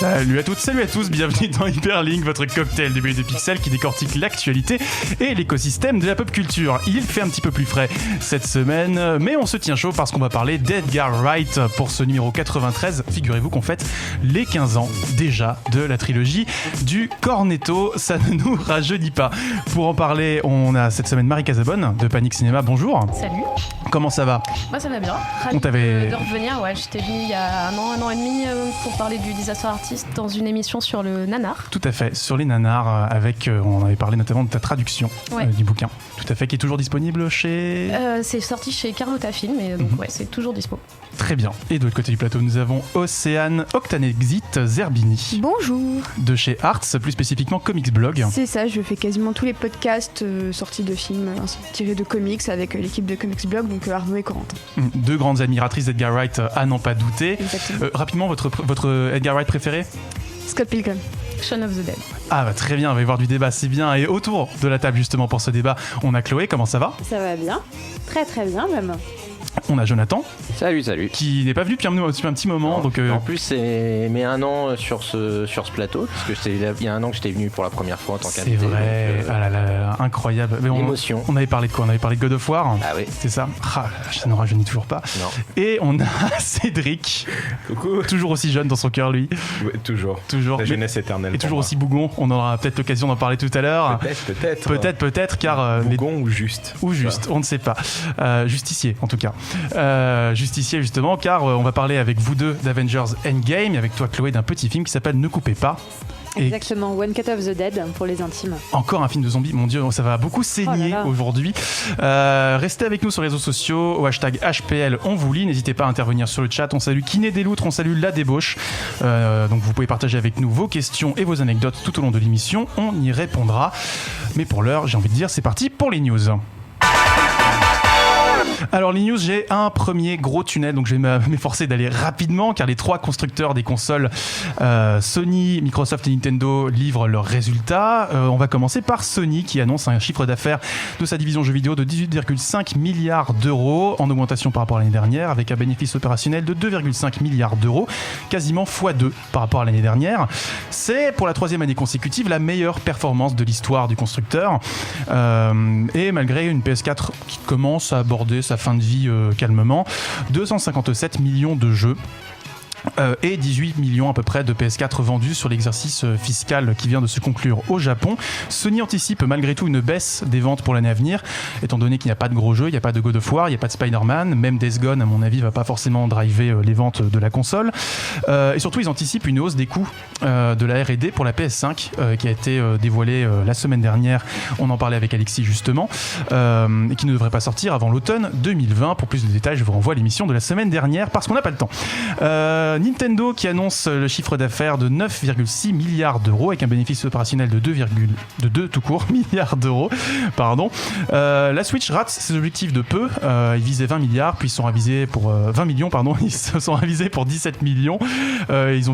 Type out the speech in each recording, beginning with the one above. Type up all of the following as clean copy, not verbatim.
Salut à toutes, salut à tous, bienvenue dans Hyperlink, votre cocktail de BD de pixels qui décortique l'actualité et l'écosystème de la pop culture. Il fait un petit peu plus frais cette semaine, mais on se tient chaud parce qu'on va parler d'Edgar Wright pour ce numéro 93. Figurez-vous qu'on fête les 15 ans déjà de la trilogie du Cornetto, ça ne nous rajeunit pas. Pour en parler, on a cette semaine Marie Casabonne de Panic Cinéma, bonjour. Salut. Comment ça va ? Moi ça va bien, ravi de revenir, j'étais venue il y a un an et demi pour parler du disaster artist dans une émission sur le nanar. Tout à fait, sur les nanars, avec, on avait parlé notamment de ta traduction du bouquin. Tout à fait, qui est toujours disponible chez... c'est sorti chez Carlotta Film, et donc c'est toujours dispo. Très bien. Et de l'autre côté du plateau, nous avons Océane Octanexit Zerbini. Bonjour. De chez Arts, plus spécifiquement Comics Blog. C'est ça, je fais quasiment tous les podcasts sortis de films tirés de comics avec l'équipe de Comics Blog, donc Arnaud et Corentin. Deux grandes admiratrices d'Edgar Wright, à n'en pas douter. Rapidement, votre Edgar Wright préféré ? Scott Pilgrim. Shaun of the Dead. Ah bah très bien, on va y avoir du débat, c'est bien. Et autour de la table justement pour ce débat, on a Chloé, comment ça va ? Ça va bien, très très bien même. On a Jonathan. Salut. Qui n'est pas venu depuis un petit moment. Non, donc en plus, c'est mes un an sur ce plateau, parce que il y a un an que j'étais venu pour la première fois en tant qu'invité. C'est vrai, donc, ah là là, incroyable. Mais émotion. On avait parlé de quoi ? On avait parlé de God of War. Ah oui. C'est ça ? Ça ne rajeunit toujours pas. Non. Et on a Cédric. Coucou. Toujours aussi jeune dans son cœur, lui. Ouais, toujours. La jeunesse éternelle. Et toujours aussi bougon. On aura peut-être l'occasion d'en parler tout à l'heure. Peut-être, car... bougon ou juste. Ou juste, on ne sait pas. Justicier, en tout cas. Justicier, justement, car on va parler avec vous deux d'Avengers Endgame, avec toi, Chloé, d'un petit film qui s'appelle Ne coupez pas. Exactement, One Cut of the Dead pour les intimes. Encore un film de zombies, mon Dieu, ça va beaucoup saigner aujourd'hui. Restez avec nous sur les réseaux sociaux, au hashtag HPL, on vous lit, n'hésitez pas à intervenir sur le chat, on salue Kiné des Loutres, on salue La Débauche, donc vous pouvez partager avec nous vos questions et vos anecdotes tout au long de l'émission, on y répondra. Mais pour l'heure, j'ai envie de dire, c'est parti pour les news. Alors les news, j'ai un premier gros tunnel, donc je vais m'efforcer d'aller rapidement car les trois constructeurs des consoles Sony, Microsoft et Nintendo livrent leurs résultats. On va commencer par Sony qui annonce un chiffre d'affaires de sa division jeux vidéo de 18,5 milliards d'euros en augmentation par rapport à l'année dernière, avec un bénéfice opérationnel de 2,5 milliards d'euros, quasiment x2 par rapport à l'année dernière. C'est pour la troisième année consécutive la meilleure performance de l'histoire du constructeur, et malgré une PS4 qui commence à aborder sa fin de vie calmement, 257 millions de jeux et 18 millions à peu près de PS4 vendus sur l'exercice fiscal qui vient de se conclure au Japon. Sony anticipe malgré tout une baisse des ventes pour l'année à venir, étant donné qu'il n'y a pas de gros jeux, il n'y a pas de God of War, il n'y a pas de Spider-Man, même Days Gone à mon avis va pas forcément driver les ventes de la console, et surtout ils anticipent une hausse des coûts de la R&D pour la PS5 qui a été dévoilée la semaine dernière, on en parlait avec Alexis justement, et qui ne devrait pas sortir avant l'automne 2020. Pour plus de détails, je vous renvoie à l'émission de la semaine dernière parce qu'on n'a pas le temps. Nintendo qui annonce le chiffre d'affaires de 9,6 milliards d'euros avec un bénéfice opérationnel de 2 tout court milliards d'euros. Pardon. La Switch rate ses objectifs de peu. Ils visaient 20 milliards, puis ils sont ravisés pour 20 millions, pardon. Ils se sont ravisés pour 17 millions. Ils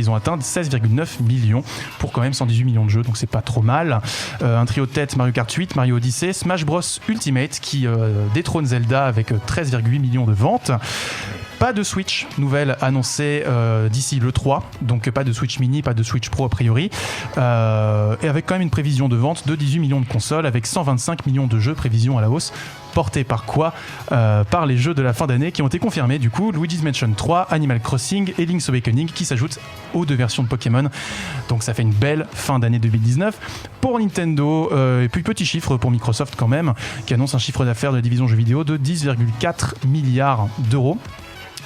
ont atteint 16,9 millions pour quand même 118 millions de jeux, donc c'est pas trop mal. Un trio de tête, Mario Kart 8, Mario Odyssey, Smash Bros Ultimate qui détrône Zelda avec 13,8 millions de ventes. Pas de Switch nouvelle annoncée d'ici le 3, donc pas de Switch Mini, pas de Switch Pro a priori, et avec quand même une prévision de vente de 18 millions de consoles avec 125 millions de jeux, prévision à la hausse. Porté par quoi ? Par les jeux de la fin d'année qui ont été confirmés du coup, Luigi's Mansion 3, Animal Crossing et Link's Awakening qui s'ajoutent aux deux versions de Pokémon. Donc ça fait une belle fin d'année 2019 pour Nintendo, et puis petit chiffre pour Microsoft quand même, qui annonce un chiffre d'affaires de la division jeux vidéo de 10,4 milliards d'euros.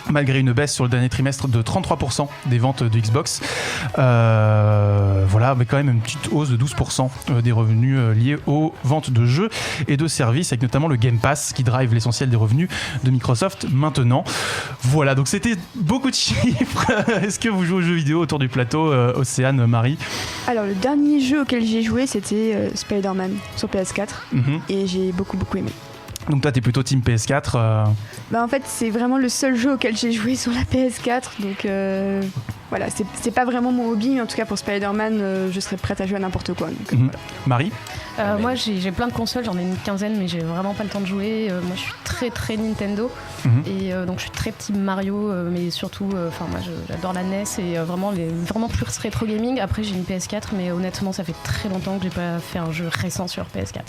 Malgré une baisse sur le dernier trimestre de 33% des ventes de Xbox. Voilà, mais quand même une petite hausse de 12% des revenus liés aux ventes de jeux et de services, avec notamment le Game Pass qui drive l'essentiel des revenus de Microsoft maintenant. Voilà, donc c'était beaucoup de chiffres. Est-ce que vous jouez aux jeux vidéo autour du plateau, Océane, Marie ? Alors le dernier jeu auquel j'ai joué c'était Spider-Man sur PS4 et j'ai beaucoup aimé. Donc toi t'es plutôt team PS4 En fait c'est vraiment le seul jeu auquel j'ai joué sur la PS4, donc voilà, c'est pas vraiment mon hobby, mais en tout cas pour Spider-Man, je serais prête à jouer à n'importe quoi. Donc, voilà. Marie ? Moi j'ai plein de consoles, j'en ai une quinzaine, mais j'ai vraiment pas le temps de jouer. Moi je suis très très Nintendo, et donc je suis très petit Mario, mais surtout, moi j'adore la NES et vraiment plus rétro gaming. Après j'ai une PS4, mais honnêtement ça fait très longtemps que j'ai pas fait un jeu récent sur PS4.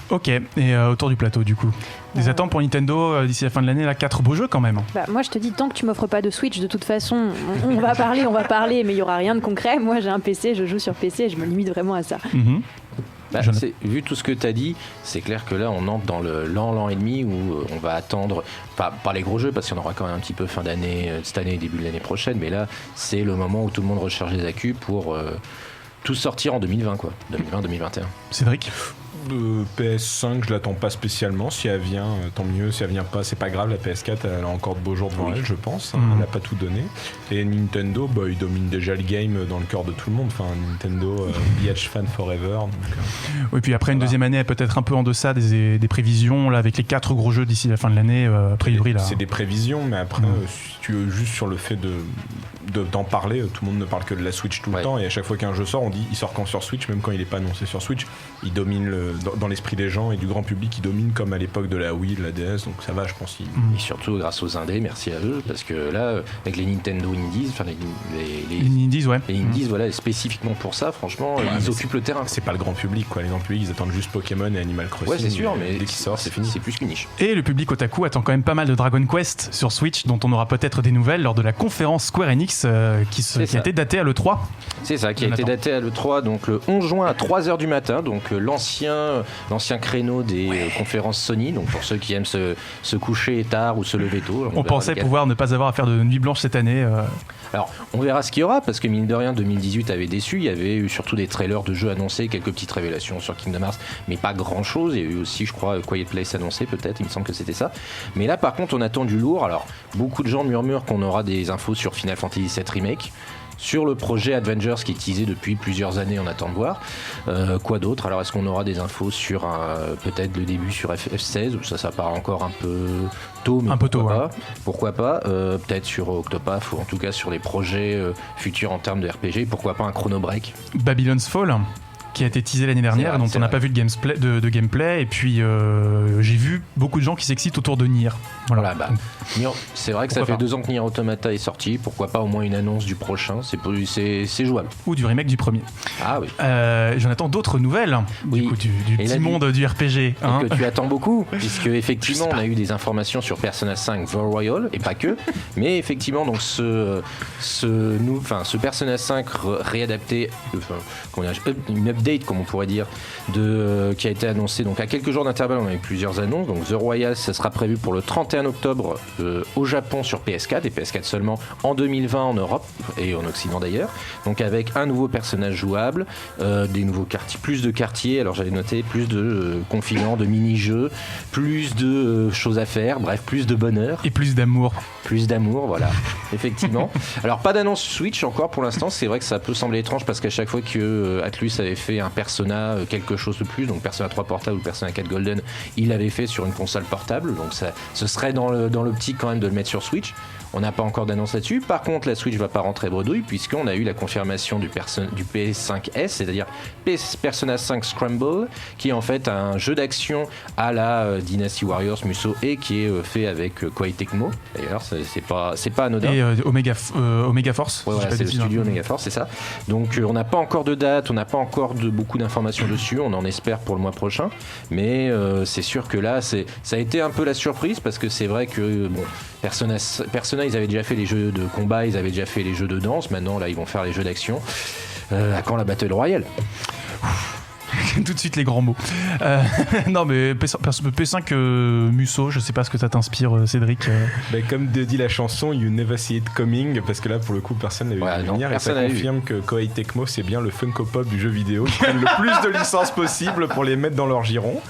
Ok, et autour du plateau du coup, des attentes pour Nintendo d'ici la fin de l'année, là 4 beaux jeux quand même. Moi je te dis, tant que tu m'offres pas de Switch, de toute façon on va parler, mais il y aura rien de concret. Moi j'ai un PC, je joue sur PC et je me limite vraiment à ça. Vu tout ce que tu as dit, c'est clair que là on entre dans l'an et demi où on va attendre, pas les gros jeux parce qu'il y en aura quand même un petit peu fin d'année, cette année, début de l'année prochaine, mais là c'est le moment où tout le monde recharge les accus pour tout sortir en 2020 quoi, 2020-2021. Cédric ? PS5, je l'attends pas spécialement. Si elle vient, tant mieux. Si elle vient pas, c'est pas grave. La PS4, elle a encore de beaux jours devant elle, je pense. Elle n'a pas tout donné. Et Nintendo, il domine déjà le game dans le cœur de tout le monde. Enfin, Nintendo, BH fan forever. Oui, puis après une deuxième année, peut-être un peu en deçà des prévisions, là, avec les 4 gros jeux d'ici la fin de l'année, a priori. Là. C'est des prévisions, mais après, si tu veux juste sur le fait d'en parler, tout le monde ne parle que de la Switch tout le temps. Et à chaque fois qu'un jeu sort, on dit il sort quand sur Switch, même quand il n'est pas annoncé sur Switch. Il domine dans l'esprit des gens et du grand public, il domine comme à l'époque de la Wii, de la DS, donc ça va, je pense. Et surtout grâce aux indés, merci à eux, parce que là, avec les Nintendo Indies, les Indies, ouais. Les Indies, voilà, spécifiquement pour ça, franchement, ils occupent le terrain. C'est pas le grand public, quoi. Les grands publics, ils attendent juste Pokémon et Animal Crossing. Ouais, c'est sûr, mais dès qu'ils sortent, c'est fini. C'est plus qu'une niche. Et le public otaku attend quand même pas mal de Dragon Quest sur Switch, dont on aura peut-être des nouvelles lors de la conférence Square Enix qui a été datée à l'E3. C'est ça, qui a été daté à l'E3, donc le 11 juin à 3h du matin, donc l'ancien créneau des conférences Sony, donc pour ceux qui aiment se coucher tard ou se lever tôt. On pensait pouvoir ne pas avoir à faire de nuit blanche cette année. Alors, on verra ce qu'il y aura, parce que mine de rien, 2018 avait déçu. Il y avait eu surtout des trailers de jeux annoncés, quelques petites révélations sur Kingdom Hearts, mais pas grand chose. Il y a eu aussi, je crois, Quiet Place annoncé, peut-être, il me semble que c'était ça. Mais là, par contre, on attend du lourd. Alors, beaucoup de gens murmurent qu'on aura des infos sur Final Fantasy VII Remake. Sur le projet Avengers qui est teasé depuis plusieurs années, on attend de voir. Quoi d'autre ? Alors, est-ce qu'on aura des infos sur peut-être le début sur FF16 ou ça paraît encore un peu tôt, mais un peu tôt, pas. Pourquoi pas peut-être sur Octopath ou en tout cas sur les projets futurs en termes de RPG. Pourquoi pas un Chrono Break ? Babylon's Fall qui a été teasé l'année dernière, dont on n'a pas vu de gameplay, et puis j'ai vu beaucoup de gens qui s'excitent autour de Nier. Voilà. C'est vrai que ça fait 2 ans que Nier Automata est sorti, pourquoi pas au moins une annonce du prochain, c'est jouable. Ou du remake du premier. Ah oui. J'en attends d'autres nouvelles, du coup, du petit monde du RPG. Que tu attends beaucoup, puisque effectivement on a eu des informations sur Persona 5 The Royal, et pas que, mais effectivement donc ce Persona 5 réadapté, une update comme on pourrait dire, qui a été annoncé donc à quelques jours d'intervalle. On a eu plusieurs annonces. Donc The Royal, ça sera prévu pour le 31 octobre au Japon sur PS4 et PS4 seulement en 2020 en Europe et en Occident d'ailleurs. Donc avec un nouveau personnage jouable, des nouveaux quartiers, plus de quartiers. Alors j'avais noté plus de configurants, de mini-jeux, plus de choses à faire, bref, plus de bonheur. Et plus d'amour. Plus d'amour, voilà, effectivement. Alors pas d'annonce Switch encore pour l'instant. C'est vrai que ça peut sembler étrange parce qu'à chaque fois que Atlus avait fait un Persona quelque chose de plus, donc Persona 3 portable ou Persona 4 Golden, il l'avait fait sur une console portable, donc ça, ce serait dans l'optique quand même de le mettre sur Switch. On n'a pas encore d'annonce là-dessus. Par contre, la Switch va pas rentrer bredouille puisqu'on a eu la confirmation du PS5S, c'est-à-dire Persona 5 Scramble, qui est en fait un jeu d'action à la Dynasty Warriors Musou et qui est fait avec Koei Tecmo. D'ailleurs, c'est pas anodin. Et Omega Force. Ouais, voilà, c'est le studio Omega Force, c'est ça. Donc on n'a pas encore de date, on n'a pas encore beaucoup d'informations dessus. On en espère pour le mois prochain, mais c'est sûr que là, ça a été un peu la surprise parce que c'est vrai que Persona, ils avaient déjà fait les jeux de combat, ils avaient déjà fait les jeux de danse. Maintenant, là, ils vont faire les jeux d'action. À quand la Battle Royale ? Tout de suite les grands mots. Non mais P5 Musso, je sais pas ce que ça t'inspire, Cédric. Comme dit la chanson, You Never See It Coming, parce que là pour le coup personne n'avait vu venir et ça confirme que Koei Tecmo c'est bien le Funko Pop du jeu vidéo. Ils prennent le plus de licences possible pour les mettre dans leur giron.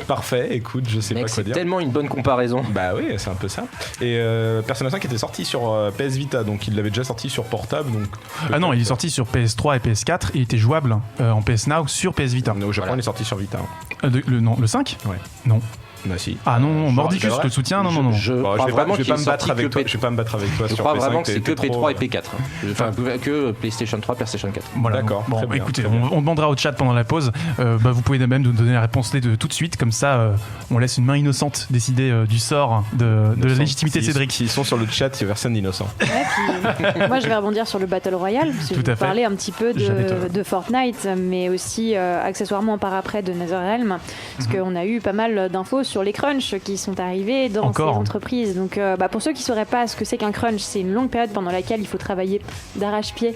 Parfait, écoute, je sais pas quoi dire. C'est tellement une bonne comparaison. Bah oui, c'est un peu ça. Et Persona 5 était sorti sur PS Vita, donc il l'avait déjà sorti sur portable. Donc non, il est sorti sur PS3 et PS4 et il était jouable en PS Now sur PS Vita. Au Japon, il est sorti sur Vita. Le 5 ? Ouais. Non. Bah si. Ah non, Mordicus, je te soutiens, non. Je Bon, crois vraiment je vais qu'il pas est me battre sorti avec que toi. Je vais pas me battre avec toi Je sur crois PS5, vraiment que c'est que t'es P3 trop- et P4. Enfin, que PlayStation 3, PlayStation 4. Voilà. D'accord, Bon, très bien, écoutez, très bien. on demandera au chat pendant la pause. Vous pouvez même nous donner la réponse de tout de suite, comme ça, on laisse une main innocente décider du sort de la légitimité de Cédric. S'ils sont sur le chat, il y a personne d'innocent. Ouais, puis, moi, je vais rebondir sur le Battle Royale, parce que Tout je à vais fait. parler un petit peu J'avais tort. de Fortnite, mais aussi accessoirement par après de NetherRealm, parce qu'on a eu pas mal d'infos sur les crunchs qui sont arrivés dans Encore. ces entreprises. Donc, pour ceux qui ne sauraient pas ce que c'est qu'un crunch, c'est une longue période pendant laquelle il faut travailler d'arrache-pied,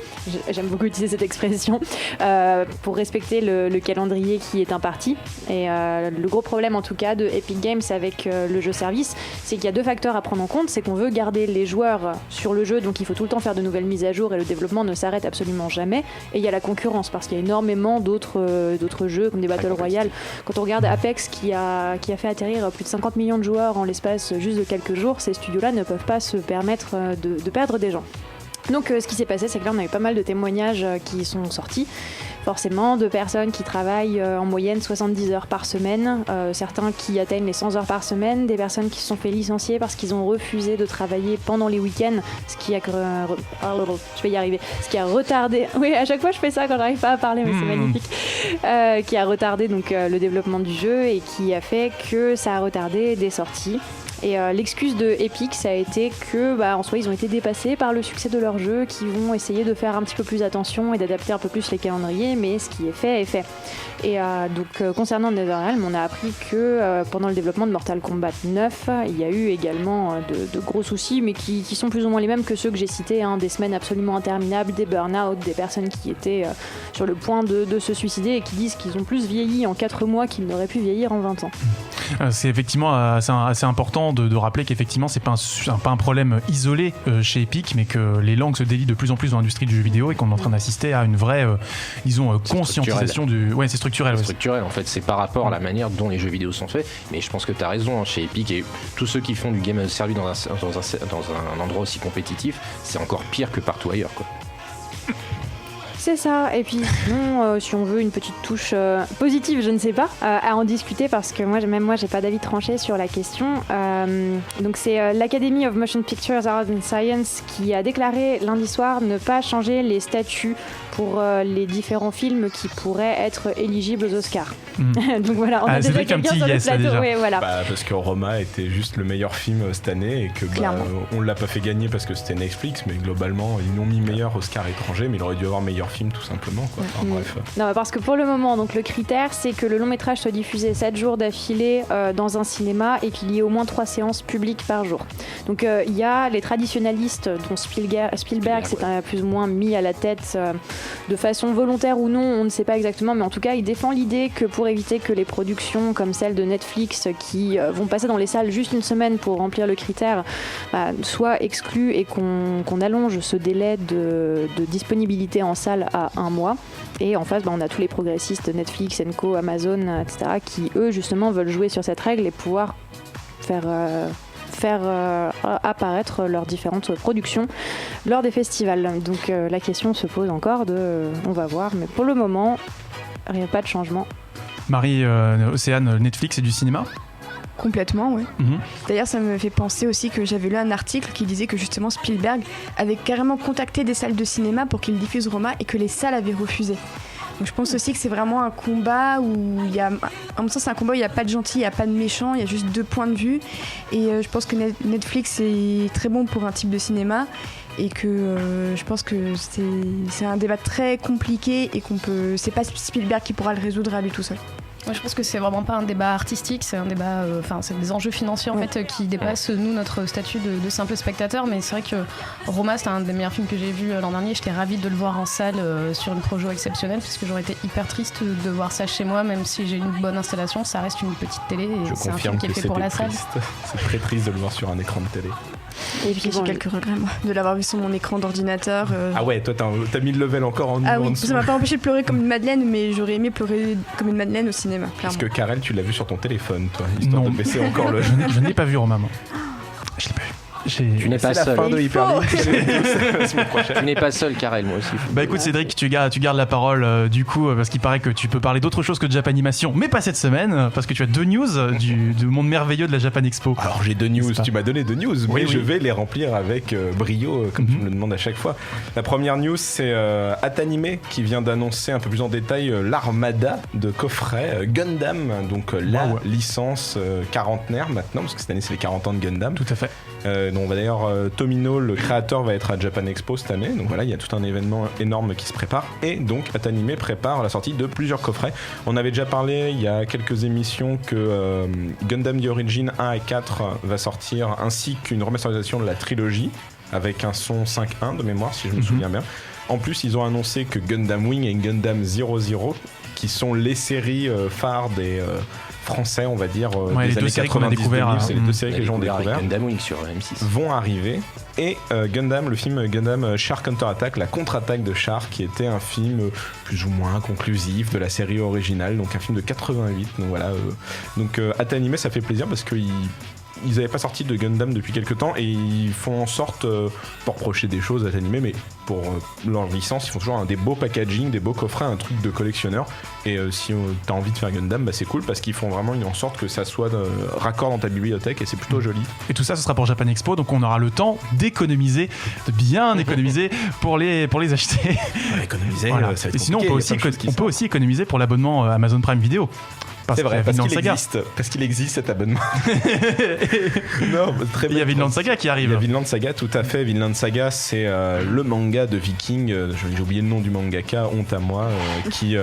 j'aime beaucoup utiliser cette expression, pour respecter le calendrier qui est imparti. Et le gros problème en tout cas de Epic Games avec le jeu service, c'est qu'il y a 2 facteurs à prendre en compte. C'est qu'on veut garder les joueurs sur le jeu, donc il faut tout le temps faire de nouvelles mises à jour et le développement ne s'arrête absolument jamais. Et il y a la concurrence, parce qu'il y a énormément d'autres jeux comme des Battle Royale. Quand on regarde Apex qui a fait atterrir plus de 50 millions de joueurs en l'espace juste de quelques jours, ces studios-là ne peuvent pas se permettre de perdre des gens. Donc ce qui s'est passé, c'est que là on a eu pas mal de témoignages qui sont sortis, forcément de personnes qui travaillent en moyenne 70 heures par semaine, certains qui atteignent les 100 heures par semaine, des personnes qui se sont fait licencier parce qu'ils ont refusé de travailler pendant les week-ends, ce qui a je vais y arriver, ce qui a retardé, oui à chaque fois je fais ça quand j'arrive pas à parler, mais c'est magnifique, qui a retardé donc le développement du jeu et qui a fait que ça a retardé des sorties. Et l'excuse de Epic, ça a été que, en soi, ils ont été dépassés par le succès de leur jeu, qui vont essayer de faire un petit peu plus attention et d'adapter un peu plus les calendriers, mais ce qui est fait est fait. Et donc, concernant NetherRealm, on a appris que pendant le développement de Mortal Kombat 9, il y a eu également de gros soucis, mais qui sont plus ou moins les mêmes que ceux que j'ai cités, des semaines absolument interminables, des burn-out, des personnes qui étaient sur le point de se suicider et qui disent qu'ils ont plus vieilli en 4 mois qu'ils n'auraient pu vieillir en 20 ans. C'est effectivement assez important de rappeler qu'effectivement c'est pas un problème isolé chez Epic, mais que les langues se délient de plus en plus dans l'industrie du jeu vidéo et qu'on est en train d'assister à une vraie conscientisation c'est structurel. C'est structurel en fait, c'est par rapport à la manière dont les jeux vidéo sont faits, mais je pense que tu as raison, chez Epic et tous ceux qui font du game servi dans un endroit aussi compétitif, c'est encore pire que partout ailleurs quoi. C'est ça, et puis sinon, si on veut une petite touche positive, je ne sais pas, à en discuter, parce que moi j'ai pas d'avis tranché sur la question. Donc c'est l'Academy of Motion Pictures Art and Science qui a déclaré lundi soir ne pas changer les statuts pour les différents films qui pourraient être éligibles aux Oscars. Donc voilà, on a déjà quelqu'un sur le plateau. Oui, voilà. Parce que Roma était juste le meilleur film cette année et que on l'a pas fait gagner parce que c'était Netflix, mais globalement ils l'ont mis meilleur Oscar étranger, mais il aurait dû avoir meilleur film tout simplement quoi. Enfin, bref. Non, parce que pour le moment, donc le critère c'est que le long métrage soit diffusé 7 jours d'affilée dans un cinéma et qu'il y ait au moins 3 séances publiques par jour. Donc il y a les traditionalistes dont Spielberg s'est plus ou moins mis à la tête de façon volontaire ou non, on ne sait pas exactement, mais en tout cas il défend l'idée que pour éviter que les productions comme celle de Netflix qui vont passer dans les salles juste une semaine pour remplir le critère soient exclues et qu'on allonge ce délai de disponibilité en salle à 1 mois. Et en face on a tous les progressistes Netflix, Co, Amazon, etc. qui eux justement veulent jouer sur cette règle et pouvoir faire apparaître leurs différentes productions lors des festivals. Donc la question se pose encore on va voir, mais pour le moment pas de changement. Marie, Océane, Netflix et du cinéma ? Complètement, oui. D'ailleurs, ça me fait penser aussi que j'avais lu un article qui disait que justement Spielberg avait carrément contacté des salles de cinéma pour qu'il diffuse Roma et que les salles avaient refusé. Donc je pense aussi que c'est vraiment un combat où il y a, en même temps c'est un combat où il n'y a pas de gentil, il n'y a pas de méchant, il y a juste 2 points de vue. Et je pense que Netflix est très bon pour un type de cinéma et que je pense que c'est un débat très compliqué et c'est pas Spielberg qui pourra le résoudre à lui tout seul. Moi, je pense que c'est vraiment pas un débat artistique, c'est un débat, c'est des enjeux financiers en fait qui dépassent nous notre statut de simple spectateur. Mais c'est vrai que Roma, c'était un des meilleurs films que j'ai vu l'an dernier. J'étais ravie de le voir en salle sur une projo exceptionnelle, puisque j'aurais été hyper triste de voir ça chez moi, même si j'ai une bonne installation, ça reste une petite télé et c'est un film qui est fait pour la salle. C'est très triste de le voir sur un écran de télé. Et puis j'ai quelques regrets moi, de l'avoir vu sur mon écran d'ordinateur. Ah ouais, toi t'as mis le level encore en dessous. Ça m'a pas empêché de pleurer comme une madeleine, mais j'aurais aimé pleurer comme une madeleine au cinéma. Parce que Karel, tu l'as vu sur ton téléphone, toi, histoire de baisser encore le. Je ne l'ai pas vu, Romain. Je l'ai pas vu. Tu n'es pas seul. Fin de Hyperlink. Tu n'es pas seul, Karel, moi aussi. Bah écoute Cédric, tu gardes la parole du coup parce qu'il paraît que tu peux parler d'autre chose que de Japanimation, mais pas cette semaine parce que tu as 2 news du monde merveilleux de la Japan Expo. Alors j'ai 2 news, tu m'as donné 2 news, mais je vais les remplir avec brio comme tu me le demandes à chaque fois. La première news c'est Atanime qui vient d'annoncer un peu plus en détail l'armada de coffrets Gundam, donc la licence quarantenaire maintenant, parce que cette année c'est les 40 ans de Gundam. Tout à fait. Donc d'ailleurs Tomino, le créateur, va être à Japan Expo cette année, donc voilà, il y a tout un événement énorme qui se prépare, et donc Atanime prépare la sortie de plusieurs coffrets. On avait déjà parlé il y a quelques émissions que Gundam The Origin 1 et 4 va sortir, ainsi qu'une remasterisation de la trilogie avec un son 5.1 de mémoire si je me souviens bien. En plus ils ont annoncé que Gundam Wing et Gundam 00, qui sont les séries phares des français, on va dire, des années 90-2000, c'est les 2 séries que les gens ont découvert, Gundam Wing sur M6 vont arriver. Et Gundam, le film Gundam Shark Counter-Attack, la contre-attaque de Shark, qui était un film plus ou moins conclusif de la série originale, donc un film de 88. Donc voilà, donc Atanime, ça fait plaisir parce qu'ils n'avaient pas sorti de Gundam depuis quelques temps et ils font en sorte, pour reprocher des choses à Atanime, mais pour leur licence, ils font toujours des beaux packaging, des beaux coffrets, un truc de collectionneur. Et si t'as envie de faire Gundam, c'est cool parce qu'ils font vraiment en sorte que ça soit raccord dans ta bibliothèque et c'est plutôt joli. Et tout ça, ce sera pour Japan Expo, donc on aura le temps d'économiser, de bien économiser pour les acheter. Économiser, voilà. ça va être et sinon, on peut aussi économiser pour l'abonnement Amazon Prime Video. C'est vrai, parce qu'il existe cet abonnement. Non, très bien. Il y a Vinland Saga qui arrive. Il y a Vinland Saga, tout à fait. Vinland Saga, c'est le manga de Viking. J'ai oublié le nom du mangaka, honte à moi, qui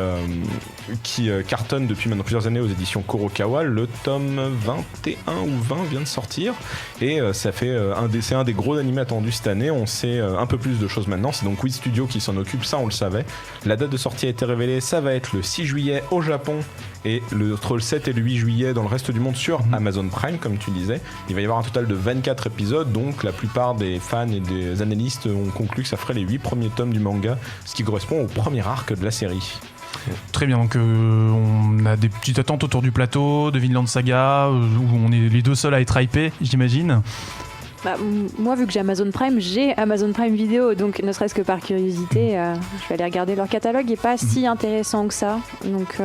cartonne depuis maintenant plusieurs années aux éditions Kurokawa. Le tome 21 ou 20 vient de sortir. Et ça fait c'est un des gros animés attendus cette année. On sait un peu plus de choses maintenant. C'est donc Wit Studio qui s'en occupe, ça on le savait. La date de sortie a été révélée, ça va être le 6 juillet au Japon. Et entre le 7 et le 8 juillet dans le reste du monde sur Amazon Prime, comme tu disais. Il va y avoir un total de 24 épisodes, donc la plupart des fans et des analystes ont conclu que ça ferait les 8 premiers tomes du manga, ce qui correspond au premier arc de la série. Très bien, donc on a des petites attentes autour du plateau de Vinland Saga, où on est les 2 seuls à être hypés, j'imagine. Bah, moi, vu que j'ai Amazon Prime Video, donc ne serait-ce que par curiosité, je vais aller regarder leur catalogue, il n'est pas si intéressant que ça. Donc,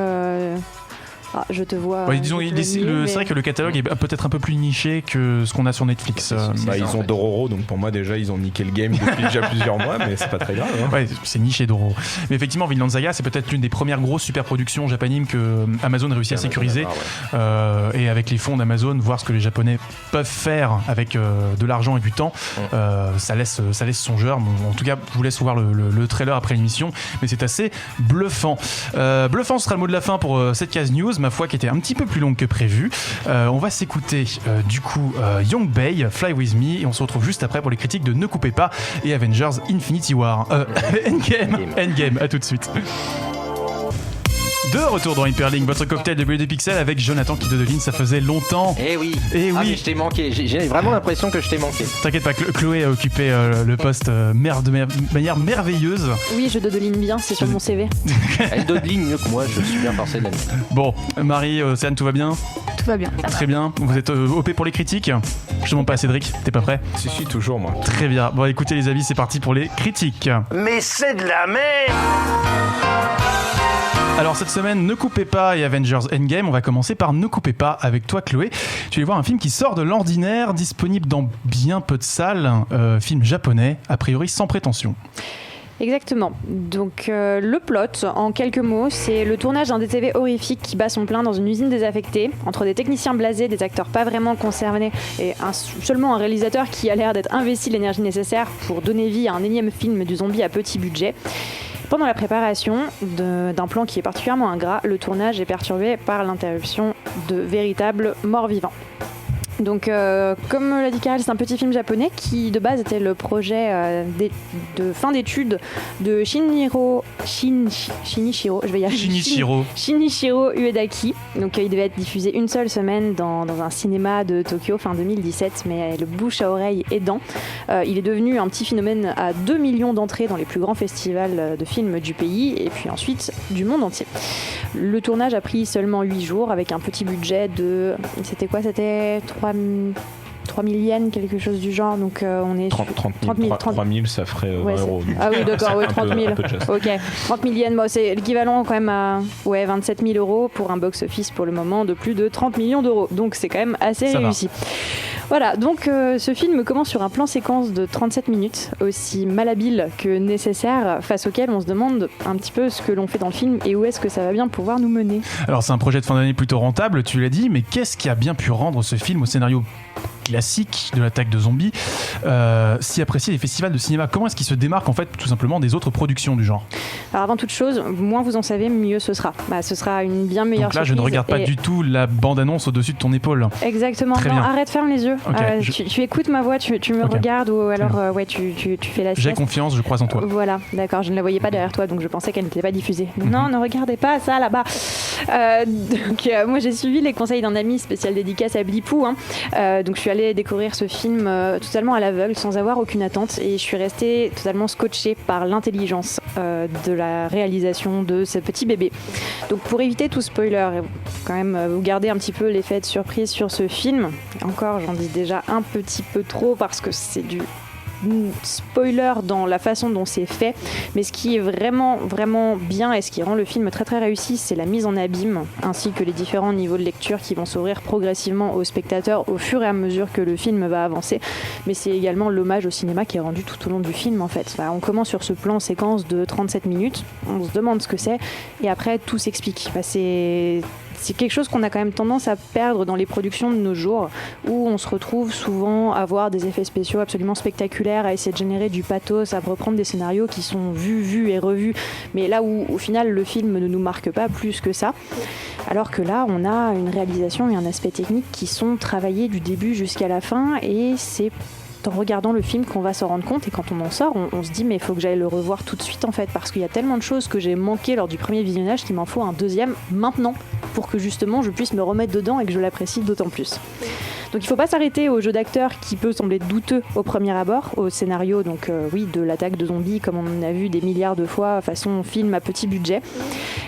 je te vois. Ouais, disons, c'est vrai que le catalogue est peut-être un peu plus niché que ce qu'on a sur Netflix. Ils ont Dororo, donc pour moi déjà ils ont niqué le game depuis déjà plusieurs mois, mais c'est pas très grave. Hein. Ouais, c'est niché Dororo. Mais effectivement, Vinland Saga, c'est peut-être l'une des premières grosses superproductions japanime que Amazon réussit à sécuriser. Et avec les fonds d'Amazon, voir ce que les Japonais peuvent faire avec de l'argent et du temps, ça laisse songeur. Bon, en tout cas, je vous laisse voir le trailer après l'émission, mais c'est assez bluffant. Bluffant, ce sera le mot de la fin pour cette case news, ma foi, qui était un petit peu plus longue que prévu. On va s'écouter du coup Young Bay, Fly With Me, et on se retrouve juste après pour les critiques de Ne Coupez Pas et Avengers Infinity War. Endgame, à tout de suite. De retour dans Hyperlink, votre cocktail de BD Pixel avec Jonathan qui Dodeline, ça faisait longtemps. Eh oui. Mais je t'ai manqué, j'ai vraiment l'impression que je t'ai manqué. T'inquiète pas, Chloé a occupé le poste de manière merveilleuse. Oui, je dodeline bien, c'est sur mon CV. Elle dodeline mieux que moi, je suis bien forcé de la dire. Bon, Marie, Océane, tout va bien ? Tout va bien. Très bien, vous êtes OP pour les critiques ? Je demande pas à Cédric, t'es pas prêt ? Si, toujours moi. Très bien, bon écoutez les avis, c'est parti pour les critiques. Mais c'est de la merde. Alors cette semaine, Ne Coupez Pas et Avengers Endgame, on va commencer par Ne Coupez Pas avec toi Chloé. Tu vas voir un film qui sort de l'ordinaire, disponible dans bien peu de salles, film japonais, a priori sans prétention. Exactement. Donc le plot, en quelques mots, c'est le tournage d'un DTV horrifique qui bat son plein dans une usine désaffectée, entre des techniciens blasés, des acteurs pas vraiment concernés et seulement un réalisateur qui a l'air d'être investi de l'énergie nécessaire pour donner vie à un énième film du zombie à petit budget. Pendant la préparation d'un plan qui est particulièrement ingrat, le tournage est perturbé par l'interruption de véritables morts-vivants. Donc, comme l'a dit Karel, c'est un petit film japonais qui, de base, était le projet de fin d'études de Shinichiro Uedaki. Donc, il devait être diffusé une seule semaine dans un cinéma de Tokyo fin 2017, mais le bouche à oreille aidant, il est devenu un petit phénomène à 2 millions d'entrées dans les plus grands festivals de films du pays et puis ensuite du monde entier. Le tournage a pris seulement 8 jours avec un petit budget de... C'était 3 3 000 yens, quelque chose du genre. Donc on est 30 000, 3 000, ça ferait 20 euros. Ah oui, d'accord, oui, 30 000. Ok, 30 000 yens, c'est l'équivalent quand même à 27 000 euros pour un box-office pour le moment de plus de 30 millions d'euros. Donc c'est quand même assez réussi. Voilà, donc ce film commence sur un plan séquence de 37 minutes, aussi malhabile que nécessaire, face auquel on se demande un petit peu ce que l'on fait dans le film et où est-ce que ça va bien pouvoir nous mener. Alors c'est un projet de fin d'année plutôt rentable, tu l'as dit, mais qu'est-ce qui a bien pu rendre ce film au scénario classique de l'attaque de zombies si apprécié des festivals de cinéma? Comment est-ce qu'il se démarque en fait tout simplement des autres productions du genre? Alors avant toute chose, moins vous en savez, mieux ce sera. Ce sera une bien meilleure surprise. Donc là, je ne regarde pas du tout la bande-annonce au-dessus de ton épaule. Exactement. Très bien. Arrête, ferme les yeux. Okay, tu écoutes ma voix, tu me regardes ou alors tu fais la sieste. J'ai confiance, je crois en toi. Voilà, d'accord, je ne la voyais pas derrière toi, donc je pensais qu'elle n'était pas diffusée. Non, ne regardez pas ça là-bas. Moi j'ai suivi les conseils d'un ami, spécial dédicace à Blipou. Donc je suis allée découvrir ce film totalement à l'aveugle, sans avoir aucune attente, et je suis restée totalement scotchée par l'intelligence de la réalisation de ce petit bébé. Donc pour éviter tout spoiler, quand même vous gardez un petit peu l'effet de surprise sur ce film. Encore, j'en dis déjà un petit peu trop parce que c'est du spoiler dans la façon dont c'est fait, mais ce qui est vraiment vraiment bien et ce qui rend le film très très réussi, c'est la mise en abîme ainsi que les différents niveaux de lecture qui vont s'ouvrir progressivement aux spectateurs au fur et à mesure que le film va avancer. Mais c'est également l'hommage au cinéma qui est rendu tout au long du film en fait. On commence sur ce plan séquence de 37 minutes, on se demande ce que c'est et après tout s'explique. C'est quelque chose qu'on a quand même tendance à perdre dans les productions de nos jours, où on se retrouve souvent à voir des effets spéciaux absolument spectaculaires, à essayer de générer du pathos, à reprendre des scénarios qui sont vus et revus, mais là où au final le film ne nous marque pas plus que ça. Alors que là, on a une réalisation et un aspect technique qui sont travaillés du début jusqu'à la fin, et c'est en regardant le film qu'on va s'en rendre compte, et quand on en sort, on se dit mais il faut que j'aille le revoir tout de suite en fait, parce qu'il y a tellement de choses que j'ai manquées lors du premier visionnage qu'il m'en faut un deuxième maintenant pour que justement je puisse me remettre dedans et que je l'apprécie d'autant plus. Donc il ne faut pas s'arrêter au jeu d'acteur qui peut sembler douteux au premier abord, au scénario donc de l'attaque de zombies comme on en a vu des milliards de fois façon film à petit budget,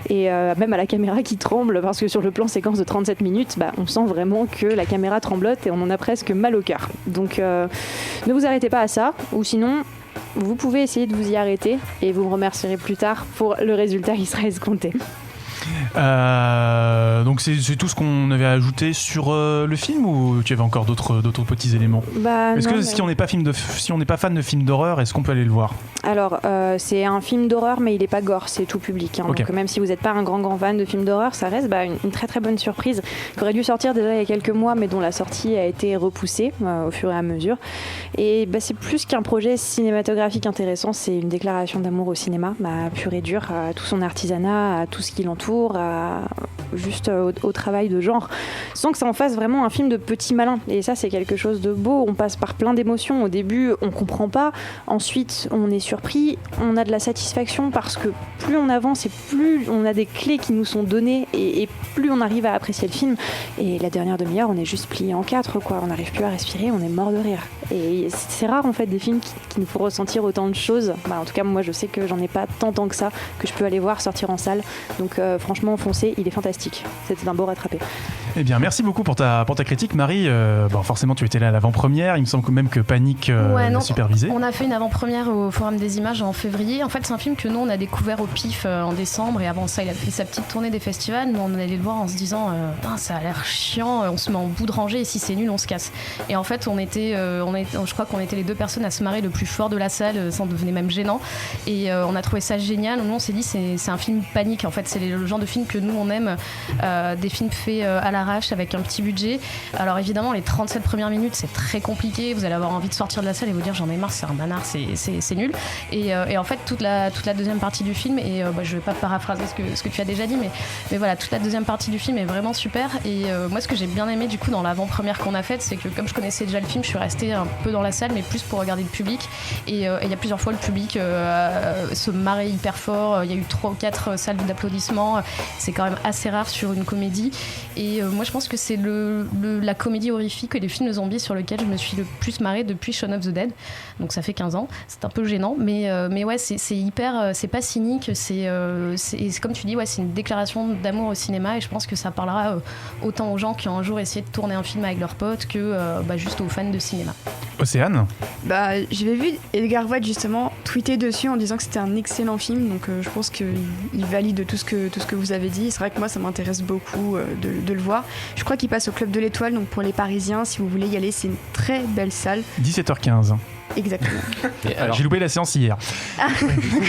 et même à la caméra qui tremble, parce que sur le plan séquence de 37 minutes, on sent vraiment que la caméra tremblote et on en a presque mal au cœur. Donc ne vous arrêtez pas à ça, ou sinon vous pouvez essayer de vous y arrêter et vous me remercierez plus tard pour le résultat qui sera escompté. Donc c'est tout ce qu'on avait ajouté sur le film, ou tu avais encore d'autres petits éléments? Si on n'est pas fan de films d'horreur, est-ce qu'on peut aller le voir? Alors c'est un film d'horreur, mais il n'est pas gore, c'est tout public. Okay. Donc même si vous n'êtes pas un grand fan de films d'horreur, ça reste une très très bonne surprise qui aurait dû sortir déjà il y a quelques mois, mais dont la sortie a été repoussée au fur et à mesure. Et c'est plus qu'un projet cinématographique intéressant, c'est une déclaration d'amour au cinéma, pur et dur, à tout son artisanat, à tout ce qui l'entoure, juste au travail de genre, sans que ça en fasse vraiment un film de petit malin. Et ça, c'est quelque chose de beau. On passe par plein d'émotions. Au début, on comprend pas. Ensuite, on est surpris. On a de la satisfaction parce que plus on avance et plus on a des clés qui nous sont données et plus on arrive à apprécier le film. Et la dernière demi-heure, on est juste plié en quatre, quoi. On n'arrive plus à respirer, on est mort de rire. Et c'est rare, en fait, des films qui nous font ressentir autant de choses. En tout cas, moi, je sais que j'en ai pas tant que ça, que je peux aller voir sortir en salle. Donc, franchement, foncez, il est fantastique. C'était un beau rattrapé. Eh bien, merci beaucoup pour ta critique, Marie. Forcément, tu étais là à l'avant-première. Il me semble même que Panique l'a supervisé. On a fait une avant-première au Forum des Images en février. En fait, c'est un film que nous, on a découvert au PIF en décembre. Et avant ça, il a fait sa petite tournée des festivals. Nous, on allait le voir en se disant ça a l'air chiant, on se met en bout de rangée et si c'est nul, on se casse. Et en fait, je crois qu'on était les deux personnes à se marrer le plus fort de la salle. Ça en devenait même gênant. Et on a trouvé ça génial. Nous, on s'est dit c'est un film Panique. En fait, c'est le genre de film que nous, on aime. Des films faits à l'arrache avec un petit budget. Alors évidemment, les 37 premières minutes, c'est très compliqué. Vous allez avoir envie de sortir de la salle et vous dire j'en ai marre, c'est un nanar, c'est nul. Et en fait, toute la deuxième partie du film, et je vais pas paraphraser ce que tu as déjà dit, mais voilà, toute la deuxième partie du film est vraiment super. Et moi, ce que j'ai bien aimé du coup dans l'avant-première qu'on a faite, c'est que comme je connaissais déjà le film, je suis restée un peu dans la salle, mais plus pour regarder le public. Et il y a plusieurs fois le public se marrait hyper fort. Il y a eu 3 ou 4 salles d'applaudissements. C'est quand même assez rare sur une comédie. Et moi je pense que c'est la comédie horrifique et les films de zombies sur lesquels je me suis le plus marrée depuis Shaun of the Dead. Donc ça fait 15 ans, c'est un peu gênant, mais ouais, c'est hyper, c'est pas cynique, c'est comme tu dis, ouais, c'est une déclaration d'amour au cinéma et je pense que ça parlera autant aux gens qui ont un jour essayé de tourner un film avec leurs potes que juste aux fans de cinéma. Océane ? J'avais vu Edgar Wright justement tweeter dessus en disant que c'était un excellent film, donc je pense qu'il valide tout ce que vous avez dit. C'est vrai que moi ça m'intéresse beaucoup de le voir. Je crois qu'il passe au Club de l'Étoile, donc pour les Parisiens, si vous voulez y aller, c'est une très belle salle. 17h15. Exactement. J'ai loupé la séance hier.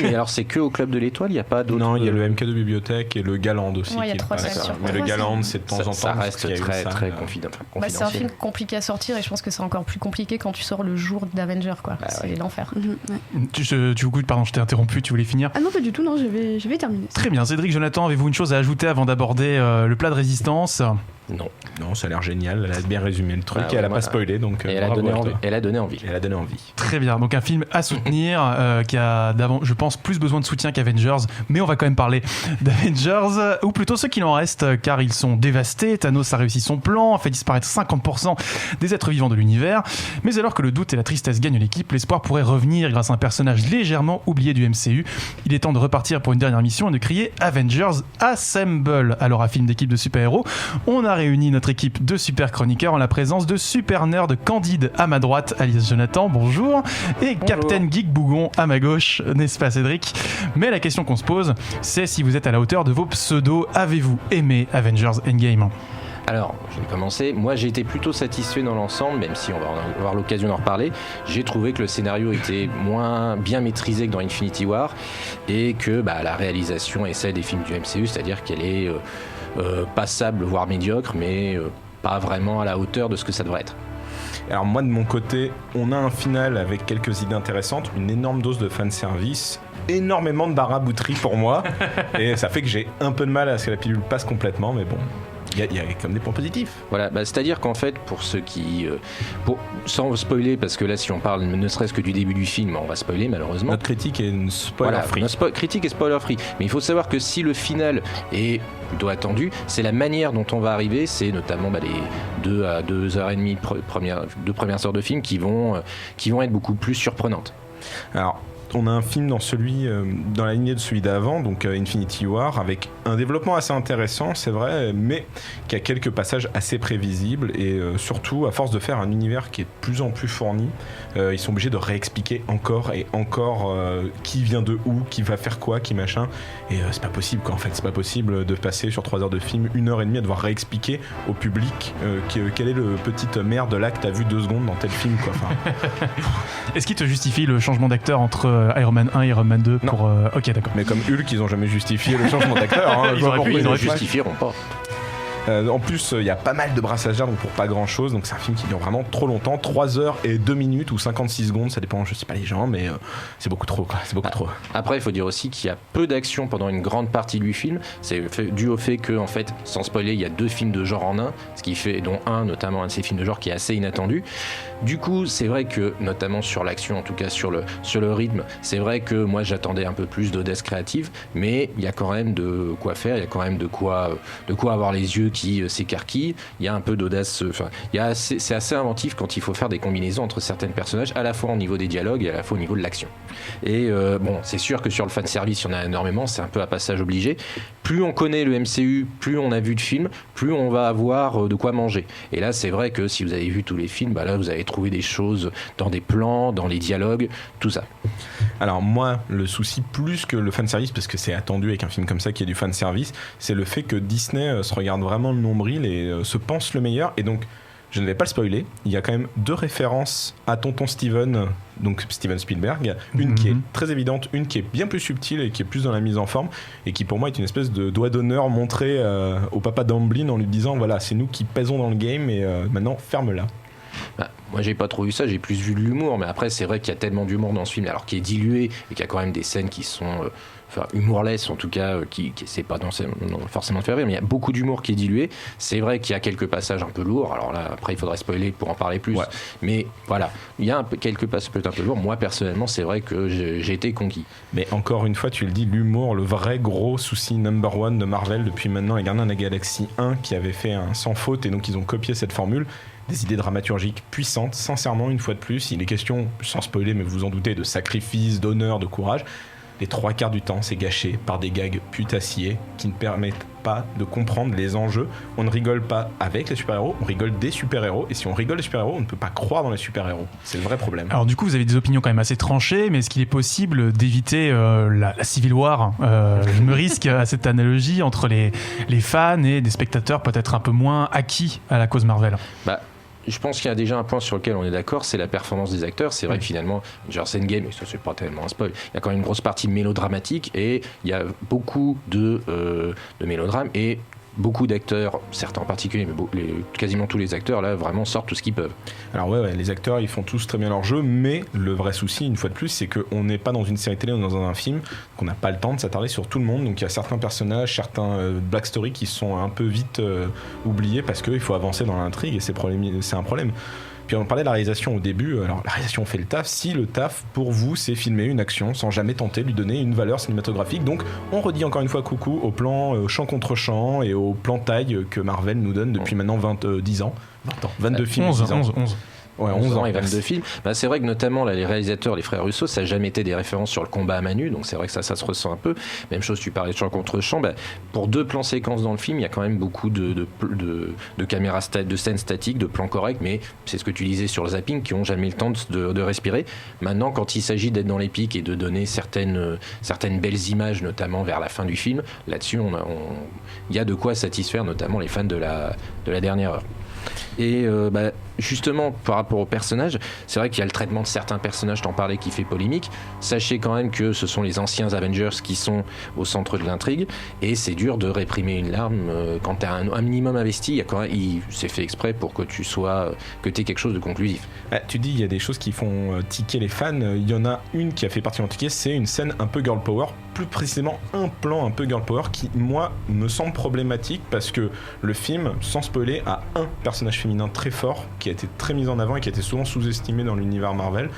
Mais alors c'est que au Club de l'Étoile, il n'y a pas d'autres... Non, il y a le MK2 Bibliothèque et le Galand aussi. Ouais, il y a 3 salles sur mais le Galand, c'est de temps en temps. Ça reste très confidentiel. C'est un film compliqué à sortir et je pense que c'est encore plus compliqué quand tu sors le jour d'Avenger, quoi. C'est l'enfer. Pardon, je t'ai interrompu, tu voulais finir ? Ah non, pas du tout, non, je vais terminer. Très bien. Cédric, Jonathan, avez-vous une chose à ajouter avant d'aborder le plat de résistance ? Non, ça a l'air génial. Elle a bien résumé le truc et elle a pas spoilé, donc elle a donné envie. Très bien. Donc un film à soutenir qui a je pense plus besoin de soutien qu'Avengers, mais on va quand même parler d'Avengers, ou plutôt ceux qui en restent, car ils sont dévastés. Thanos a réussi son plan, a fait disparaître 50% des êtres vivants de l'univers. Mais alors que le doute et la tristesse gagnent l'équipe, l'espoir pourrait revenir grâce à un personnage légèrement oublié du MCU. Il est temps de repartir pour une dernière mission et de crier Avengers Assemble. Alors à film d'équipe de super-héros, on a réuni notre équipe de super chroniqueurs en la présence de super nerd Candide à ma droite, alias Jonathan, bonjour, et Captain Geek Bougon à ma gauche, n'est-ce pas Cédric ? Mais la question qu'on se pose, c'est si vous êtes à la hauteur de vos pseudos. Avez-vous aimé Avengers Endgame ? Alors, je vais commencer. Moi, j'ai été plutôt satisfait dans l'ensemble, même si on va avoir l'occasion d'en reparler. J'ai trouvé que le scénario était moins bien maîtrisé que dans Infinity War et que la réalisation est celle des films du MCU, c'est-à-dire qu'elle est passable, voire médiocre, mais pas vraiment à la hauteur de ce que ça devrait être. Alors moi, de mon côté, on a un final avec quelques idées intéressantes, une énorme dose de fanservice, énormément de barabouterie pour moi, et ça fait que j'ai un peu de mal à ce que la pilule passe complètement, mais bon... Il y a comme des points positifs. Voilà, c'est-à-dire qu'en fait, pour ceux qui... sans spoiler, parce que là, si on parle ne serait-ce que du début du film, on va spoiler malheureusement. Notre critique est une spoiler-free. Notre critique est spoiler-free. Mais il faut savoir que si le final est plutôt attendu, c'est la manière dont on va arriver, c'est notamment les 2 à 2h30 deux premières heures de film qui vont être beaucoup plus surprenantes. Alors... On a un film dans la lignée de celui d'avant, donc Infinity War, avec un développement assez intéressant, c'est vrai, mais qui a quelques passages assez prévisibles et surtout, à force de faire un univers qui est de plus en plus fourni, ils sont obligés de réexpliquer encore et encore qui vient de où, qui va faire quoi, qui machin, et c'est pas possible quoi, en fait, c'est pas possible de passer sur 3 heures de film, 1h30 à devoir réexpliquer au public quelle est le petite merde là que t'as vu 2 secondes dans tel film quoi. Est-ce qu'il te justifie le changement d'acteur entre Iron Man 1 et Iron Man 2 pour... Ok, d'accord. Mais comme Hulk, ils ont jamais justifié le changement d'acteur. Hein, ils ne justifieront pas. En plus, il y a pas mal de brassages d'air, donc pour pas grand chose. Donc c'est un film qui dure vraiment trop longtemps, 3 heures et 2 minutes ou 56 secondes, ça dépend, je sais pas les gens, mais c'est beaucoup trop, quoi. C'est beaucoup trop. Après, il faut dire aussi qu'il y a peu d'action pendant une grande partie du film. C'est dû au fait que, en fait, sans spoiler, il y a 2 films de genre en un, ce qui fait, dont notamment un de ces films de genre qui est assez inattendu. Du coup, c'est vrai que, notamment sur l'action, en tout cas sur le rythme, c'est vrai que moi j'attendais un peu plus d'audace créative, mais il y a quand même de quoi faire, il y a quand même de quoi avoir les yeux qui s'écarquillent, il y a un peu d'audace, c'est assez inventif quand il faut faire des combinaisons entre certains personnages, à la fois au niveau des dialogues et à la fois au niveau de l'action. Et c'est sûr que sur le fanservice, il y en a énormément, c'est un peu à passage obligé. Plus on connaît le MCU, plus on a vu de films, plus on va avoir de quoi manger. Et là, c'est vrai que si vous avez vu tous les films, là, vous avez trouvé des choses dans des plans, dans les dialogues, tout ça. Alors moi, le souci plus que le fanservice, parce que c'est attendu avec un film comme ça qui est du fanservice, c'est le fait que Disney se regarde vraiment le nombril et se pense le meilleur. Et donc, je ne vais pas le spoiler, il y a quand même 2 références à Tonton Steven, donc Steven Spielberg, une qui est très évidente, une qui est bien plus subtile et qui est plus dans la mise en forme, et qui pour moi est une espèce de doigt d'honneur montré au papa d'Amblin en lui disant voilà, c'est nous qui pèsons dans le game et maintenant ferme-la. Moi j'ai pas trop vu ça, j'ai plus vu de l'humour, mais après c'est vrai qu'il y a tellement d'humour dans ce film, alors qui est dilué et qu'il y a quand même des scènes qui sont humorless en tout cas, qui c'est pas forcément de faire rire, mais il y a beaucoup d'humour qui est dilué. C'est vrai qu'il y a quelques passages un peu lourds. Alors là, après, il faudrait spoiler pour en parler plus. Ouais. Mais voilà, il y a quelques passages peut-être un peu lourds. Moi, personnellement, c'est vrai que j'ai été conquis. Mais encore une fois, tu le dis, l'humour, le vrai gros souci number one de Marvel depuis maintenant les Gardiens de la Galaxie 1 qui avait fait un sans faute, et donc ils ont copié cette formule. Des idées dramaturgiques puissantes, sincèrement, une fois de plus, il est question, sans spoiler, mais vous vous en doutez, de sacrifice, d'honneur, de courage. Les 3/4 du temps, c'est gâché par des gags putassiers qui ne permettent pas de comprendre les enjeux. On ne rigole pas avec les super-héros, on rigole des super-héros. Et si on rigole des super-héros, on ne peut pas croire dans les super-héros. C'est le vrai problème. Alors du coup, vous avez des opinions quand même assez tranchées, mais est-ce qu'il est possible d'éviter la Civil War Je me risque à cette analogie entre les fans et des spectateurs peut-être un peu moins acquis à la cause Marvel. Je pense qu'il y a déjà un point sur lequel on est d'accord, c'est la performance des acteurs. C'est vrai que finalement, Avengers Endgame, et ça c'est pas tellement un spoil, il y a quand même une grosse partie mélodramatique et il y a beaucoup de mélodrames et beaucoup d'acteurs, certains en particulier, mais quasiment tous les acteurs là vraiment sortent tout ce qu'ils peuvent. Alors ouais, les acteurs ils font tous très bien leur jeu, mais le vrai souci une fois de plus c'est qu'on n'est pas dans une série télé ou dans un film, qu'on n'a pas le temps de s'attarder sur tout le monde, donc il y a certains personnages, certains black stories qui sont un peu vite oubliés parce qu'il faut avancer dans l'intrigue et c'est un problème. Puis on parlait de la réalisation au début. Alors la réalisation fait le taf. Si le taf pour vous c'est filmer une action sans jamais tenter de lui donner une valeur cinématographique, donc on redit encore une fois coucou au plan champ contre champ et au plan taille que Marvel nous donne depuis maintenant 10 ans. 22 films. 11 Ouais, 11 ans et 22 films. C'est vrai que notamment là, les réalisateurs, les frères Russo, ça n'a jamais été des références sur le combat à main nue, donc c'est vrai que ça se ressent un peu. Même chose, tu parlais de champ contre champ. Pour 2 plans séquences dans le film, il y a quand même beaucoup de caméras, de scènes statiques, de plans corrects, mais c'est ce que tu disais sur le zapping, qui n'ont jamais le temps de respirer. Maintenant, quand il s'agit d'être dans les pics et de donner certaines belles images, notamment vers la fin du film, là-dessus, il y a de quoi satisfaire notamment les fans de la dernière heure. Et justement par rapport aux personnages, c'est vrai qu'il y a le traitement de certains personnages, t'en parlais, qui fait polémique. Sachez quand même que ce sont les anciens Avengers qui sont au centre de l'intrigue et c'est dur de réprimer une larme quand t'as un minimum investi. C'est fait exprès pour que t'aies quelque chose de conclusif. Tu dis il y a des choses qui font tiquer les fans. Il y en a une qui a fait particulièrement tiquer, c'est une scène un peu girl power, plus précisément un plan un peu girl power qui moi me semble problématique parce que le film, sans spoiler, a un personnage féminin très fort qui a été très mis en avant et qui a été souvent sous-estimé dans l'univers Marvel.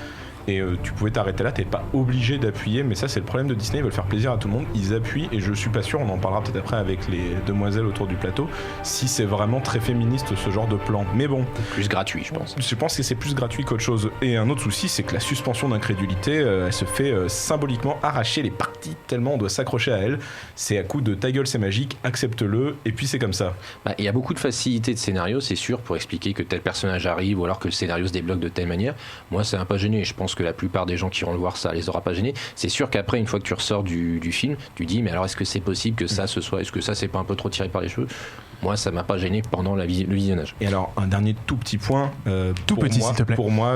Et tu pouvais t'arrêter là, t'es pas obligé d'appuyer, mais ça c'est le problème de Disney, ils veulent faire plaisir à tout le monde, ils appuient et je suis pas sûr, on en parlera peut-être après avec les demoiselles autour du plateau, si c'est vraiment très féministe ce genre de plan. Mais bon, plus gratuit je pense. Je pense que c'est plus gratuit qu'autre chose. Et un autre souci, c'est que la suspension d'incrédulité, elle se fait symboliquement arracher les parties tellement on doit s'accrocher à elle. C'est à coup de ta gueule c'est magique, accepte-le et puis c'est comme ça. Il y a beaucoup de facilité de scénario, c'est sûr, pour expliquer que tel personnage arrive ou alors que le scénario se débloque de telle manière. Moi ça m'a pas gêné, je pense que la plupart des gens qui iront le voir, ça les aura pas gênés. C'est sûr qu'après, une fois que tu ressors du film, tu dis mais alors est-ce que c'est possible que ça ce soit, est-ce que ça c'est pas un peu trop tiré par les cheveux? Moi ça m'a pas gêné pendant le visionnage. Et alors un dernier tout petit point, s'il te plaît. Pour moi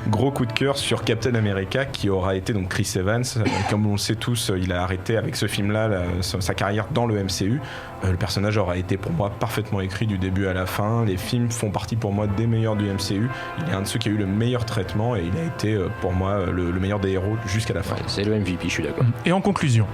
gros coup de cœur sur Captain America qui aura été donc Chris Evans, comme on le sait tous, il a arrêté avec ce film là sa carrière dans le MCU. Le personnage aura été pour moi parfaitement écrit du début à la fin. Les films font partie pour moi des meilleurs du MCU. Il est un de ceux qui a eu le meilleur traitement et il a été pour moi le meilleur des héros jusqu'à la fin. Ouais, c'est le MVP, je suis d'accord. Et en conclusion,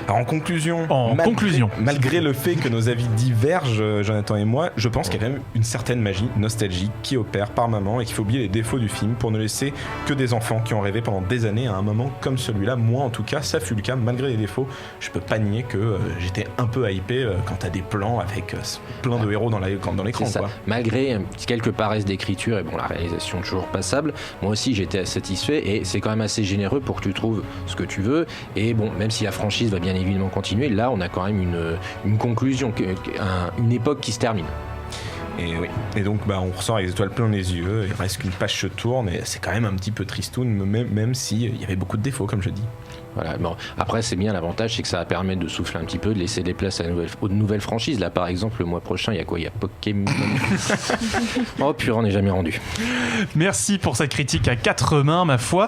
Alors en conclusion, malgré le fait que nos avis divergent, Jonathan et moi, je pense qu'il y a quand même une certaine magie nostalgique qui opère par moment et qu'il faut oublier les défauts du film pour ne laisser que des enfants qui ont rêvé pendant des années à un moment comme celui-là. Moi en tout cas, ça fut le cas malgré les défauts. Je peux pas nier que j'étais un peu hypé quand t'as des plans avec plein de héros dans l'écran. Quoi. Malgré quelques paresses d'écriture et la réalisation toujours passable, moi aussi j'étais satisfait et c'est quand même assez généreux pour que tu trouves ce que tu veux. Et même si la franchise va bien évidemment continuer, là on a quand même une conclusion, une époque qui se termine. Et oui. Et donc on ressort avec les étoiles plein les yeux, il reste qu'une page se tourne et c'est quand même un petit peu tristoun, même s'il y avait beaucoup de défauts comme je dis. Voilà. Après c'est bien, l'avantage c'est que ça va permettre de souffler un petit peu, de laisser des places aux nouvelles franchises. Là par exemple le mois prochain il y a quoi? Il y a Pokémon. Oh purée, on n'est jamais rendu. Merci pour cette critique à 4 mains ma foi.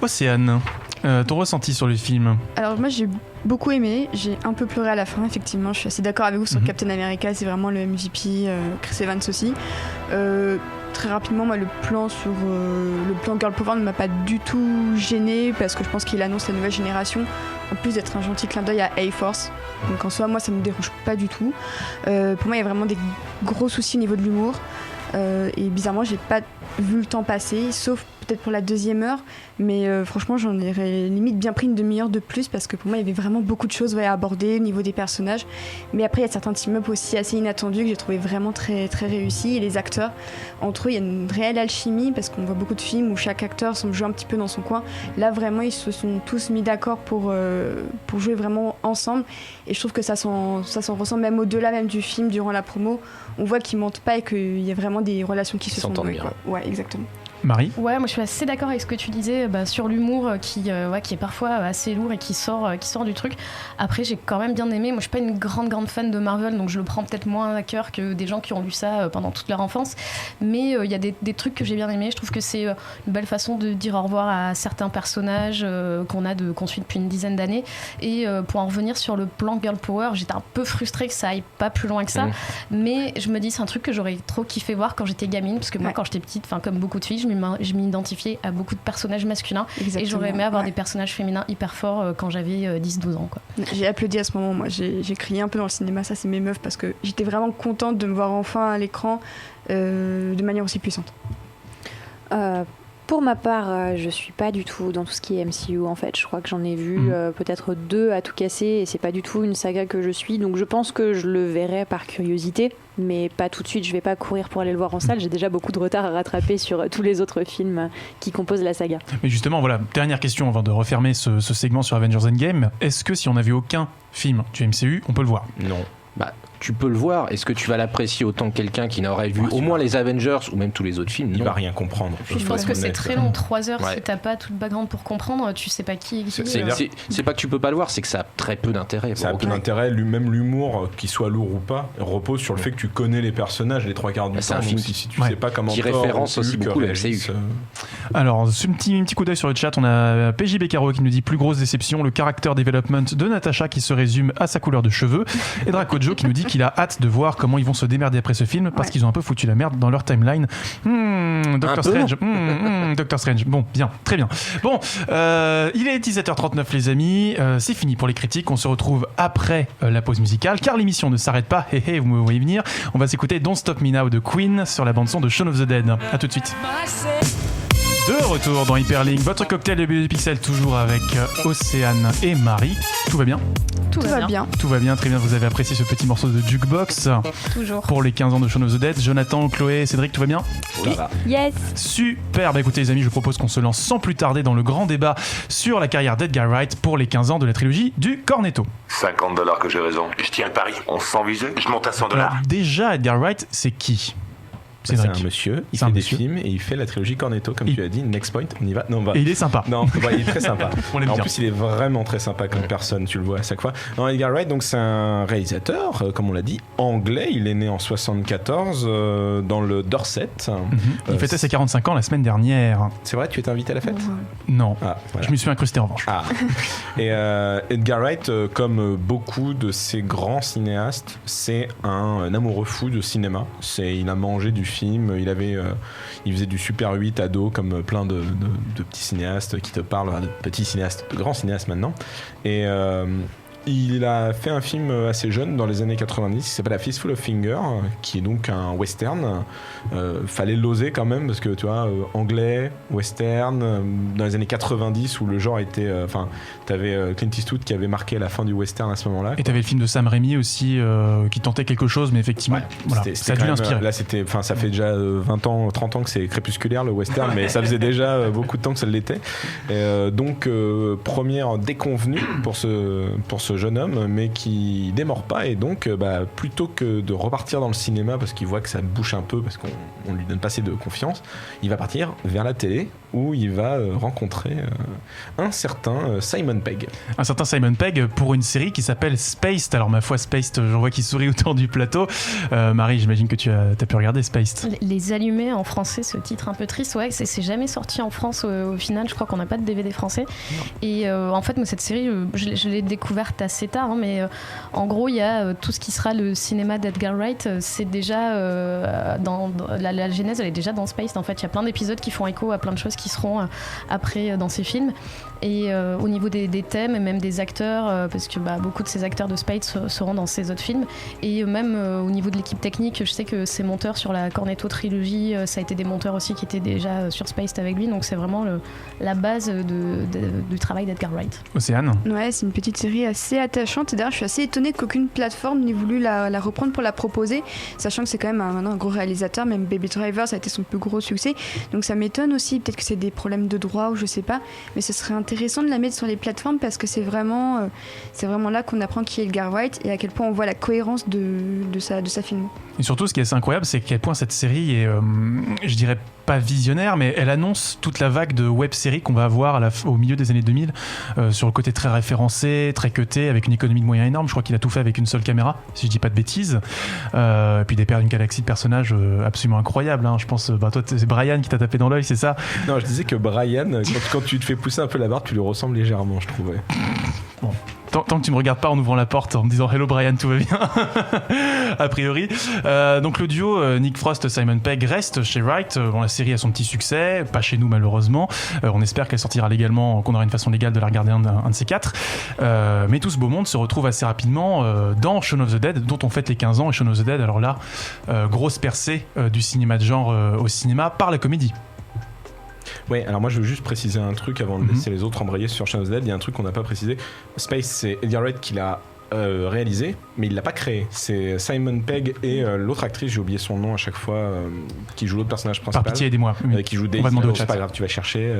Océane, ton ressenti sur le film? Alors moi j'ai beaucoup aimé, j'ai un peu pleuré à la fin, effectivement, je suis assez d'accord avec vous sur Captain America, c'est vraiment le MVP, Chris Evans aussi. très rapidement, moi, le plan Girl Power ne m'a pas du tout gêné parce que je pense qu'il annonce la nouvelle génération. En plus d'être un gentil clin d'œil à A-Force. Donc en soi, moi, ça me dérange pas du tout. Pour moi, il y a vraiment des gros soucis au niveau de l'humour. Et bizarrement, j'ai pas vu le temps passer, sauf peut-être pour la deuxième heure, mais franchement, j'en aurais limite bien pris une demi-heure de plus parce que pour moi, il y avait vraiment beaucoup de choses à aborder au niveau des personnages. Mais après, il y a certains team-up aussi assez inattendus que j'ai trouvé vraiment très, très réussis. Et les acteurs, entre eux, il y a une réelle alchimie parce qu'on voit beaucoup de films où chaque acteur semble jouer un petit peu dans son coin. Là, vraiment, ils se sont tous mis d'accord pour jouer vraiment ensemble. Et je trouve que ça s'en ressent même au-delà même du film, durant la promo. On voit qu'ils mentent pas et qu'il y a vraiment des relations qui se sont nouées. Ouais, exactement. Marie ? Ouais, moi je suis assez d'accord avec ce que tu disais sur l'humour qui est parfois assez lourd et qui sort du truc. Après, j'ai quand même bien aimé. Moi, je suis pas une grande fan de Marvel, donc je le prends peut-être moins à cœur que des gens qui ont lu ça pendant toute leur enfance. Mais il y a des trucs que j'ai bien aimé. Je trouve que c'est une belle façon de dire au revoir à certains personnages qu'on suit depuis une dizaine d'années. Et pour en revenir sur le plan Girl Power, j'étais un peu frustrée que ça aille pas plus loin que ça. Mais je me dis, c'est un truc que j'aurais trop kiffé voir quand j'étais gamine, parce que moi, quand j'étais petite, comme beaucoup de filles, je m'identifiais à beaucoup de personnages masculins. Exactement. Et j'aurais aimé avoir des personnages féminins hyper forts quand j'avais 10-12 ans. Quoi. J'ai applaudi à ce moment, moi j'ai crié un peu dans le cinéma, ça c'est mes meufs, parce que j'étais vraiment contente de me voir enfin à l'écran de manière aussi puissante. Pour ma part, je suis pas du tout dans tout ce qui est MCU en fait. Je crois que j'en ai vu peut-être 2 à tout casser et c'est pas du tout une saga que je suis. Donc je pense que je le verrai par curiosité, mais pas tout de suite. Je vais pas courir pour aller le voir en salle. J'ai déjà beaucoup de retard à rattraper sur tous les autres films qui composent la saga. Mais justement, voilà, dernière question avant de refermer ce segment sur Avengers Endgame. Est-ce que si on n'a vu aucun film du MCU, on peut le voir ? Non. Tu peux le voir. Est-ce que tu vas l'apprécier autant que quelqu'un qui n'aurait vu au moins les Avengers ou même tous les autres films ? Il va rien comprendre. Je pense que c'est très long, 3 heures. Si t'as pas tout le background pour comprendre, tu sais pas qui. C'est pas que tu peux pas le voir, c'est que ça a très peu d'intérêt. Ça a peu d'intérêt. Même l'humour, qu'il soit lourd ou pas, repose sur le fait que tu connais les personnages les 3 quarts du temps. C'est un film si tu sais pas comment qui référence aussi beaucoup le MCU. Alors, un petit coup d'œil sur le chat. On a PJ Beccaro qui nous dit plus grosse déception, le character development de Natasha qui se résume à sa couleur de cheveux, et Draco Joe qui nous dit qu'il a hâte de voir comment ils vont se démerder après ce film parce qu'ils ont un peu foutu la merde dans leur timeline. Doctor Strange. Doctor Strange. Bon, bien, très bien. Bon, il est 17h39 les amis. C'est fini pour les critiques. On se retrouve après la pause musicale car l'émission ne s'arrête pas. Vous me voyez venir. On va s'écouter Don't Stop Me Now de Queen sur la bande son de Shaun of the Dead. À tout de suite. De retour dans Hyperlink, votre cocktail de BD Pixel toujours avec Océane et Marie. Tout va bien ? Tout va bien. Tout va bien, très bien. Vous avez apprécié ce petit morceau de Jukebox. Toujours. Pour les 15 ans de Shaun of the Dead. Jonathan, Chloé, Cédric, tout va bien ? Oui. Yes. Super. Écoutez les amis, je propose qu'on se lance sans plus tarder dans le grand débat sur la carrière d'Edgar Wright pour les 15 ans de la trilogie du Cornetto. $50 que j'ai raison. Je tiens le pari. On se sent visé. Je monte à $100. Alors, déjà, Edgar Wright, c'est qui ? C'est un monsieur, il fait des films et il fait la trilogie Cornetto, comme tu as dit. Next Point, on y va. Et il est sympa. Non, il est très sympa. On l'aime en bien. plus, il est vraiment très sympa comme personne, tu le vois à chaque fois. Non, Edgar Wright, donc c'est un réalisateur, comme on l'a dit, anglais. Il est né en 74 dans le Dorset. Il fêtait ses 45 ans la semaine dernière. C'est vrai, tu étais invité à la fête ? Non. Voilà. Je m'y suis incrusté en revanche. Et Edgar Wright, comme beaucoup de ces grands cinéastes, c'est un amoureux fou de cinéma. Il a mangé du film, il faisait du Super 8 ado comme plein de petits cinéastes qui te parlent, de petits cinéastes, de grands cinéastes maintenant. Et il a fait un film assez jeune dans les années 90 qui s'appelle A Fistful of Fingers, qui est donc un western. Fallait l'oser quand même parce que tu vois, anglais, western, dans les années 90 où le genre était. T'avais Clint Eastwood qui avait marqué la fin du western à ce moment-là. Et t'avais le film de Sam Raimi aussi qui tentait quelque chose, mais effectivement, ça a dû l'inspirer. Là, ça fait déjà 20 ans, 30 ans que c'est crépusculaire le western, mais ça faisait déjà beaucoup de temps que ça l'était. Donc, première déconvenue pour ce jeune homme, mais qui démord pas, et donc plutôt que de repartir dans le cinéma parce qu'il voit que ça bouche un peu parce qu'on lui donne pas assez de confiance, il va partir vers la télé où il va rencontrer un certain Simon Pegg. Un certain Simon Pegg pour une série qui s'appelle Spaced. Alors ma foi, Spaced, j'en vois qui sourit autour du plateau. Marie, j'imagine que tu as pu regarder Spaced. Les Allumés en français, ce titre un peu triste, ouais, c'est jamais sorti en France au final, je crois qu'on n'a pas de DVD français. Non. Et en fait, moi cette série, je l'ai découverte peut-être assez tard, hein, mais en gros, il y a tout ce qui sera le cinéma d'Edgar Wright. C'est déjà dans la genèse, elle est déjà dans Spaced. En fait, il y a plein d'épisodes qui font écho à plein de choses qui seront après dans ces films. Et au niveau des thèmes et même des acteurs, parce que beaucoup de ces acteurs de Spaced seront dans ces autres films. Et même au niveau de l'équipe technique, je sais que ces monteurs sur la Cornetto trilogie, ça a été des monteurs aussi qui étaient déjà sur Spaced avec lui. Donc c'est vraiment la base du travail d'Edgar Wright. Océane ? Ouais, c'est une petite série assez attachante. Et d'ailleurs, je suis assez étonnée qu'aucune plateforme n'ait voulu la reprendre pour la proposer, sachant que c'est quand même un gros réalisateur. Même Baby Driver, ça a été son plus gros succès. Donc ça m'étonne aussi. Peut-être que c'est des problèmes de droit ou je sais pas. Mais ce serait intéressant de la mettre sur les plateformes parce que c'est vraiment là qu'on apprend qui est Edgar Wright et à quel point on voit la cohérence de sa film. Et surtout, ce qui est assez incroyable, c'est à quel point cette série est, je dirais pas visionnaire, mais elle annonce toute la vague de web-séries qu'on va avoir au milieu des années 2000, sur le côté très référencé, très cuté, avec une économie de moyens énorme. Je crois qu'il a tout fait avec une seule caméra, si je dis pas de bêtises. Et puis une galaxie de personnages absolument incroyables. Hein. Je pense, toi, c'est Brian qui t'a tapé dans l'œil, c'est ça ? Non, je disais que Brian, quand tu te fais pousser un peu la barbe, tu lui ressembles légèrement, je trouvais. Bon. Tant que tu me regardes pas en ouvrant la porte en me disant hello Brian, tout va bien a priori. Donc le duo Nick Frost Simon Pegg reste chez Wright. La série a son petit succès, pas chez nous malheureusement. On espère qu'elle sortira légalement, qu'on aura une façon légale de la regarder un de ces quatre. Mais tout ce beau monde se retrouve assez rapidement dans Shaun of the Dead, dont on fête les 15 ans. Et Shaun of the Dead, alors là, grosse percée du cinéma de genre au cinéma par la comédie. Ouais, alors moi je veux juste préciser un truc avant de laisser les autres embrayer sur Shaun of the Dead. Il y a un truc qu'on n'a pas précisé. Space, c'est Edgar Wright qui l'a réalisé, mais il l'a pas créé. C'est Simon Pegg et l'autre actrice, j'ai oublié son nom à chaque fois, qui joue l'autre personnage principal. Par pitié, aidez-moi. Oui. Qui joue Daisy. On va demander au chat. C'est pas grave, tu vas chercher.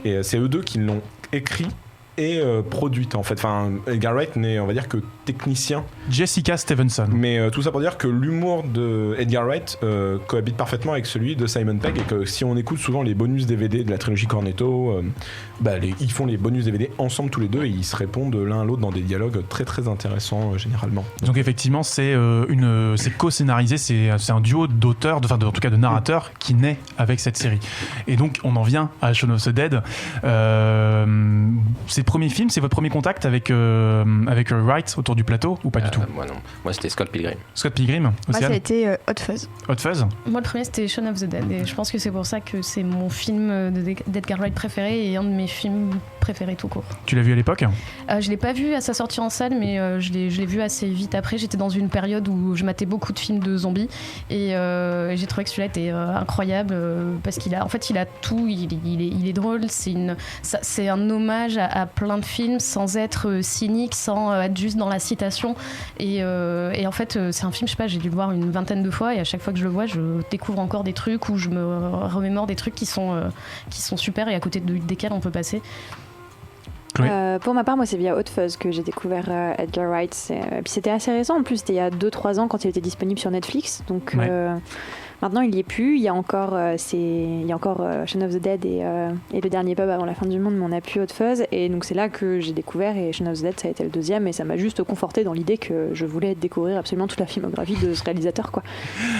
Et c'est eux deux qui l'ont écrit et produite en fait. Enfin, Edgar Wright n'est, on va dire, que technicien. Jessica Stevenson. Mais tout ça pour dire que l'humour de Edgar Wright cohabite parfaitement avec celui de Simon Pegg et que si on écoute souvent les bonus DVD de la trilogie Cornetto, ils font les bonus DVD ensemble tous les deux et ils se répondent l'un à l'autre dans des dialogues très très intéressants généralement. Donc effectivement c'est co-scénarisé, c'est un duo d'auteurs, en tout cas de narrateurs qui naît avec cette série. Et donc on en vient à Shaun of the Dead. C'est le premier film, c'est votre premier contact avec Wright autour du plateau ou pas du tout? Moi non, moi c'était Scott Pilgrim. Scott Pilgrim, Moi ça a été Hot Fuzz. Hot Fuzz. Moi le premier c'était Shaun of the Dead et je pense que c'est pour ça que c'est mon film d'Edgar Wright préféré et un de mes films préférés tout court. Tu l'as vu à l'époque? Je l'ai pas vu à sa sortie en salle mais je l'ai vu assez vite après. J'étais dans une période où je matais beaucoup de films de zombies et j'ai trouvé que celui-là était incroyable parce qu'il a tout, il est drôle, c'est un hommage à plein de films sans être cynique, sans être juste dans la citation et en fait c'est un film, je sais pas, j'ai dû le voir une vingtaine de fois et à chaque fois que je le vois je découvre encore des trucs ou je me remémore des trucs qui sont super et à côté desquels on peut passer. Pour ma part, moi, c'est via Hot Fuzz que j'ai découvert Edgar Wright. Puis c'était assez récent, en plus, c'était il y a 2-3 ans quand il était disponible sur Netflix. Donc maintenant, il y est plus. Il y a encore, Shaun of the Dead et le dernier pub avant la fin du monde, mais on n'a plus Hot Fuzz. Et donc c'est là que j'ai découvert et Shaun of the Dead, ça a été le deuxième. Et ça m'a juste conforté dans l'idée que je voulais découvrir absolument toute la filmographie de ce réalisateur, quoi.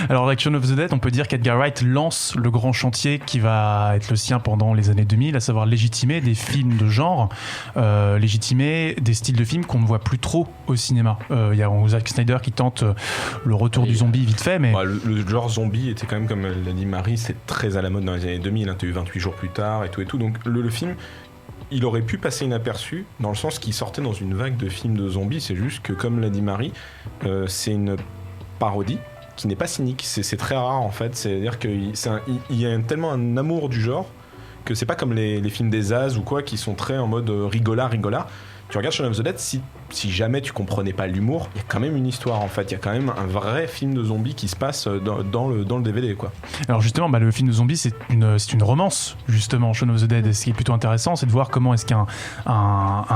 Alors avec Shaun of the Dead, on peut dire qu'Edgar Wright lance le grand chantier qui va être le sien pendant les années 2000, à savoir légitimer des films de genre, légitimer des styles de films qu'on ne voit plus trop au cinéma. Il y a Zack Snyder qui tente le retour du zombie vite fait, mais... Le genre zombie était quand même, comme l'a dit Marie, c'est très à la mode dans les années 2000, hein, t'as eu 28 jours plus tard et tout. Donc le film, il aurait pu passer inaperçu dans le sens qu'il sortait dans une vague de films de zombies. C'est juste que, comme l'a dit Marie, c'est une parodie qui n'est pas cynique. C'est très rare en fait. C'est-à-dire qu'il y a tellement un amour du genre que c'est pas comme les films des As ou quoi qui sont très en mode rigolard. Tu regardes Shaun of the Dead, si jamais tu comprenais pas l'humour, il y a quand même une histoire en fait, il y a quand même un vrai film de zombies qui se passe dans le DVD, quoi. Alors justement, le film de zombies c'est une romance justement, Shaun of the Dead, et ce qui est plutôt intéressant c'est de voir comment est-ce qu'un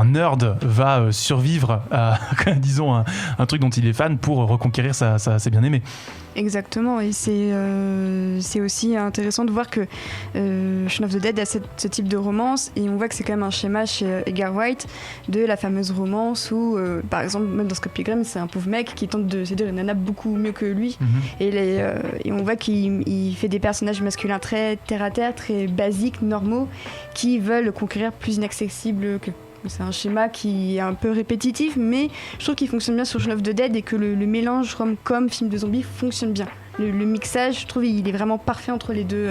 nerd va survivre à disons un truc dont il est fan pour reconquérir ses bien-aimés. Exactement, et c'est aussi intéressant de voir que Shaun of the Dead a ce type de romance, et on voit que c'est quand même un schéma chez Edgar Wright de la fameuse romance où, par exemple, même dans Scott Pilgrim, c'est un pauvre mec qui tente de séduire une nana beaucoup mieux que lui, et on voit qu'il fait des personnages masculins très terre-à-terre, très basiques, normaux, qui veulent conquérir plus inaccessible C'est un schéma qui est un peu répétitif, mais je trouve qu'il fonctionne bien sur Shaun of the Dead et que le mélange rom-com, film de zombies fonctionne bien. Le mixage, je trouve, il est vraiment parfait entre les deux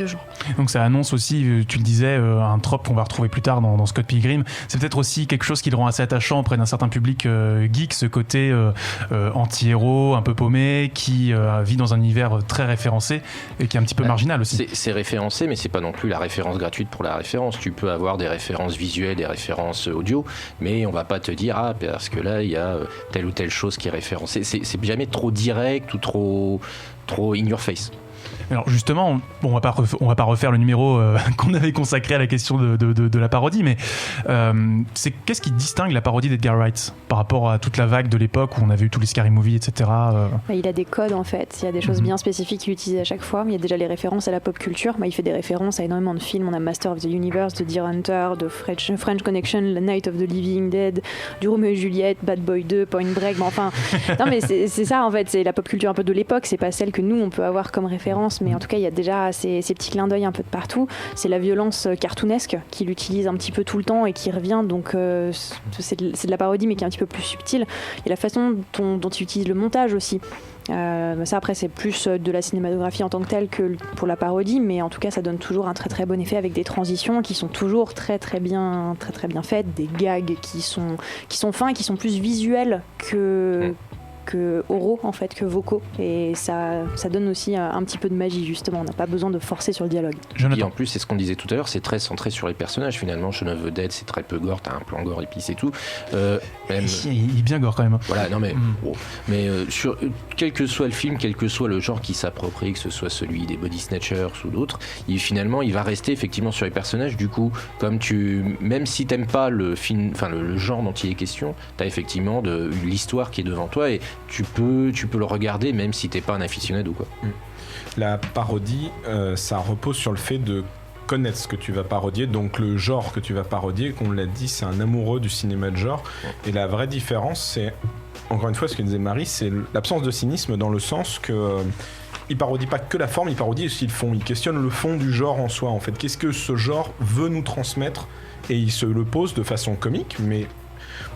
genres. Donc ça annonce aussi, tu le disais, un trope qu'on va retrouver plus tard dans Scott Pilgrim. C'est peut-être aussi quelque chose qui le rend assez attachant auprès d'un certain public geek, ce côté anti-héros, un peu paumé, qui vit dans un univers très référencé et qui est un petit peu marginal aussi. C'est référencé, mais c'est pas non plus la référence gratuite pour la référence. Tu peux avoir des références visuelles, des références audio, mais on va pas te dire parce que là il y a telle ou telle chose qui est référencée. C'est jamais trop direct ou trop in your face. Alors justement, on va pas refaire le numéro qu'on avait consacré à la question de la parodie, mais qu'est-ce qui distingue la parodie d'Edgar Wright par rapport à toute la vague de l'époque où on avait eu tous les Scary Movie, etc. Il a des codes en fait, il y a des choses bien spécifiques qu'il utilise à chaque fois. Il y a déjà les références à la pop culture, il fait des références à énormément de films. On a Master of the Universe, de Deer Hunter, de French Connection, The Night of the Living Dead, du Roméo et Juliette, Bad Boy 2, Point Break, non mais c'est ça en fait, c'est la pop culture un peu de l'époque, c'est pas celle que nous on peut avoir comme référence, mais en tout cas il y a déjà ces petits clins d'œil un peu de partout. C'est la violence cartoonesque qu'il utilise un petit peu tout le temps et qui revient, donc c'est de la parodie mais qui est un petit peu plus subtile. Il y a la façon dont il utilise le montage aussi. Ça après c'est plus de la cinématographie en tant que telle que pour la parodie, mais en tout cas ça donne toujours un très très bon effet avec des transitions qui sont toujours très très bien faites, des gags qui sont fins et qui sont plus visuels que oraux en fait, que vocaux, et ça donne aussi un petit peu de magie justement. On n'a pas besoin de forcer sur le dialogue. Et en plus c'est ce qu'on disait tout à l'heure, c'est très centré sur les personnages finalement. Shaun of the Dead c'est très peu gore, t'as un plan gore et puis c'est tout. Il est bien gore quand même. Voilà, non mais sur quel que soit le film, quel que soit le genre qui s'approprie, que ce soit celui des Body Snatchers ou d'autres, finalement il va rester effectivement sur les personnages. Du coup, même si t'aimes pas le film, enfin le genre dont il est question, t'as effectivement l'histoire qui est devant toi et tu peux le regarder même si t'es pas un aficionado quoi. La parodie, ça repose sur le fait de connaître ce que tu vas parodier, donc le genre que tu vas parodier. Qu'on l'a dit, c'est un amoureux du cinéma de genre, et la vraie différence, c'est encore une fois ce que disait Marie, c'est l'absence de cynisme, dans le sens que il parodie pas que la forme, il parodie aussi le fond. Il questionne le fond du genre en soi en fait. Qu'est-ce que ce genre veut nous transmettre, et il se le pose de façon comique. Mais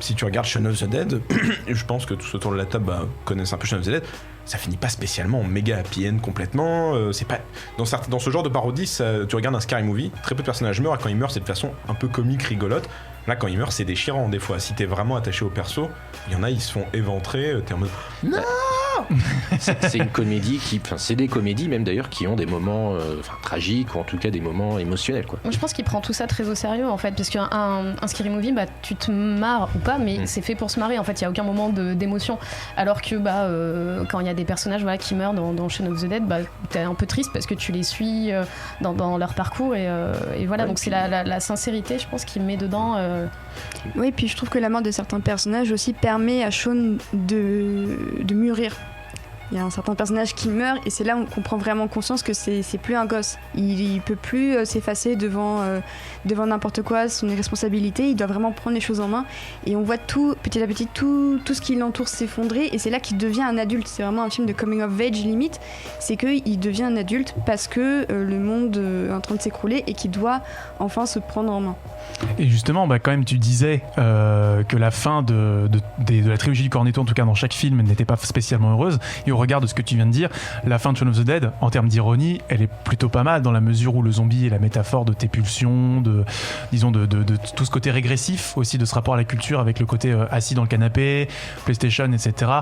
si tu regardes Shaun of the Dead, je pense que tous autour de la table connaissent un peu Shaun of the Dead, ça finit pas spécialement en méga happy end complètement. C'est pas dans ce genre de parodie, tu regardes un Scary Movie, très peu de personnages meurent, et quand ils meurent c'est de façon un peu comique, rigolote. Là quand ils meurent c'est déchirant des fois. Si t'es vraiment attaché au perso, il y en a ils se font éventrer, t'es en mode non. C'est une comédie c'est des comédies même d'ailleurs qui ont des moments tragiques, ou en tout cas des moments émotionnels quoi. Moi je pense qu'il prend tout ça très au sérieux en fait, parce qu'un Scary Movie, tu te marres ou pas, mais c'est fait pour se marrer en fait. Il y a aucun moment d'émotion, alors que quand il y a des personnages qui meurent dans Shaun of the Dead, t'es un peu triste parce que tu les suis dans leur parcours, et voilà. Donc c'est la sincérité je pense qu'il met dedans. Oui, puis je trouve que la mort de certains personnages aussi permet à Shaun de mûrir. Il y a un certain personnage qui meurt, et c'est là où on prend vraiment conscience que c'est plus un gosse. Il peut plus s'effacer devant n'importe quoi, son irresponsabilité. Il doit vraiment prendre les choses en main, et on voit petit à petit tout ce qui l'entoure s'effondrer, et c'est là qu'il devient un adulte. C'est vraiment un film de coming of age limite. C'est qu'il devient un adulte parce que le monde est en train de s'écrouler et qu'il doit enfin se prendre en main. Et justement, quand même, tu disais que la fin de la trilogie du Cornetto, en tout cas dans chaque film, n'était pas spécialement heureuse. Et au regard de ce que tu viens de dire, la fin de Shaun of the Dead, en termes d'ironie, elle est plutôt pas mal, dans la mesure où le zombie est la métaphore de tes pulsions, de tout ce côté régressif aussi, de ce rapport à la culture, avec le côté assis dans le canapé, PlayStation, etc.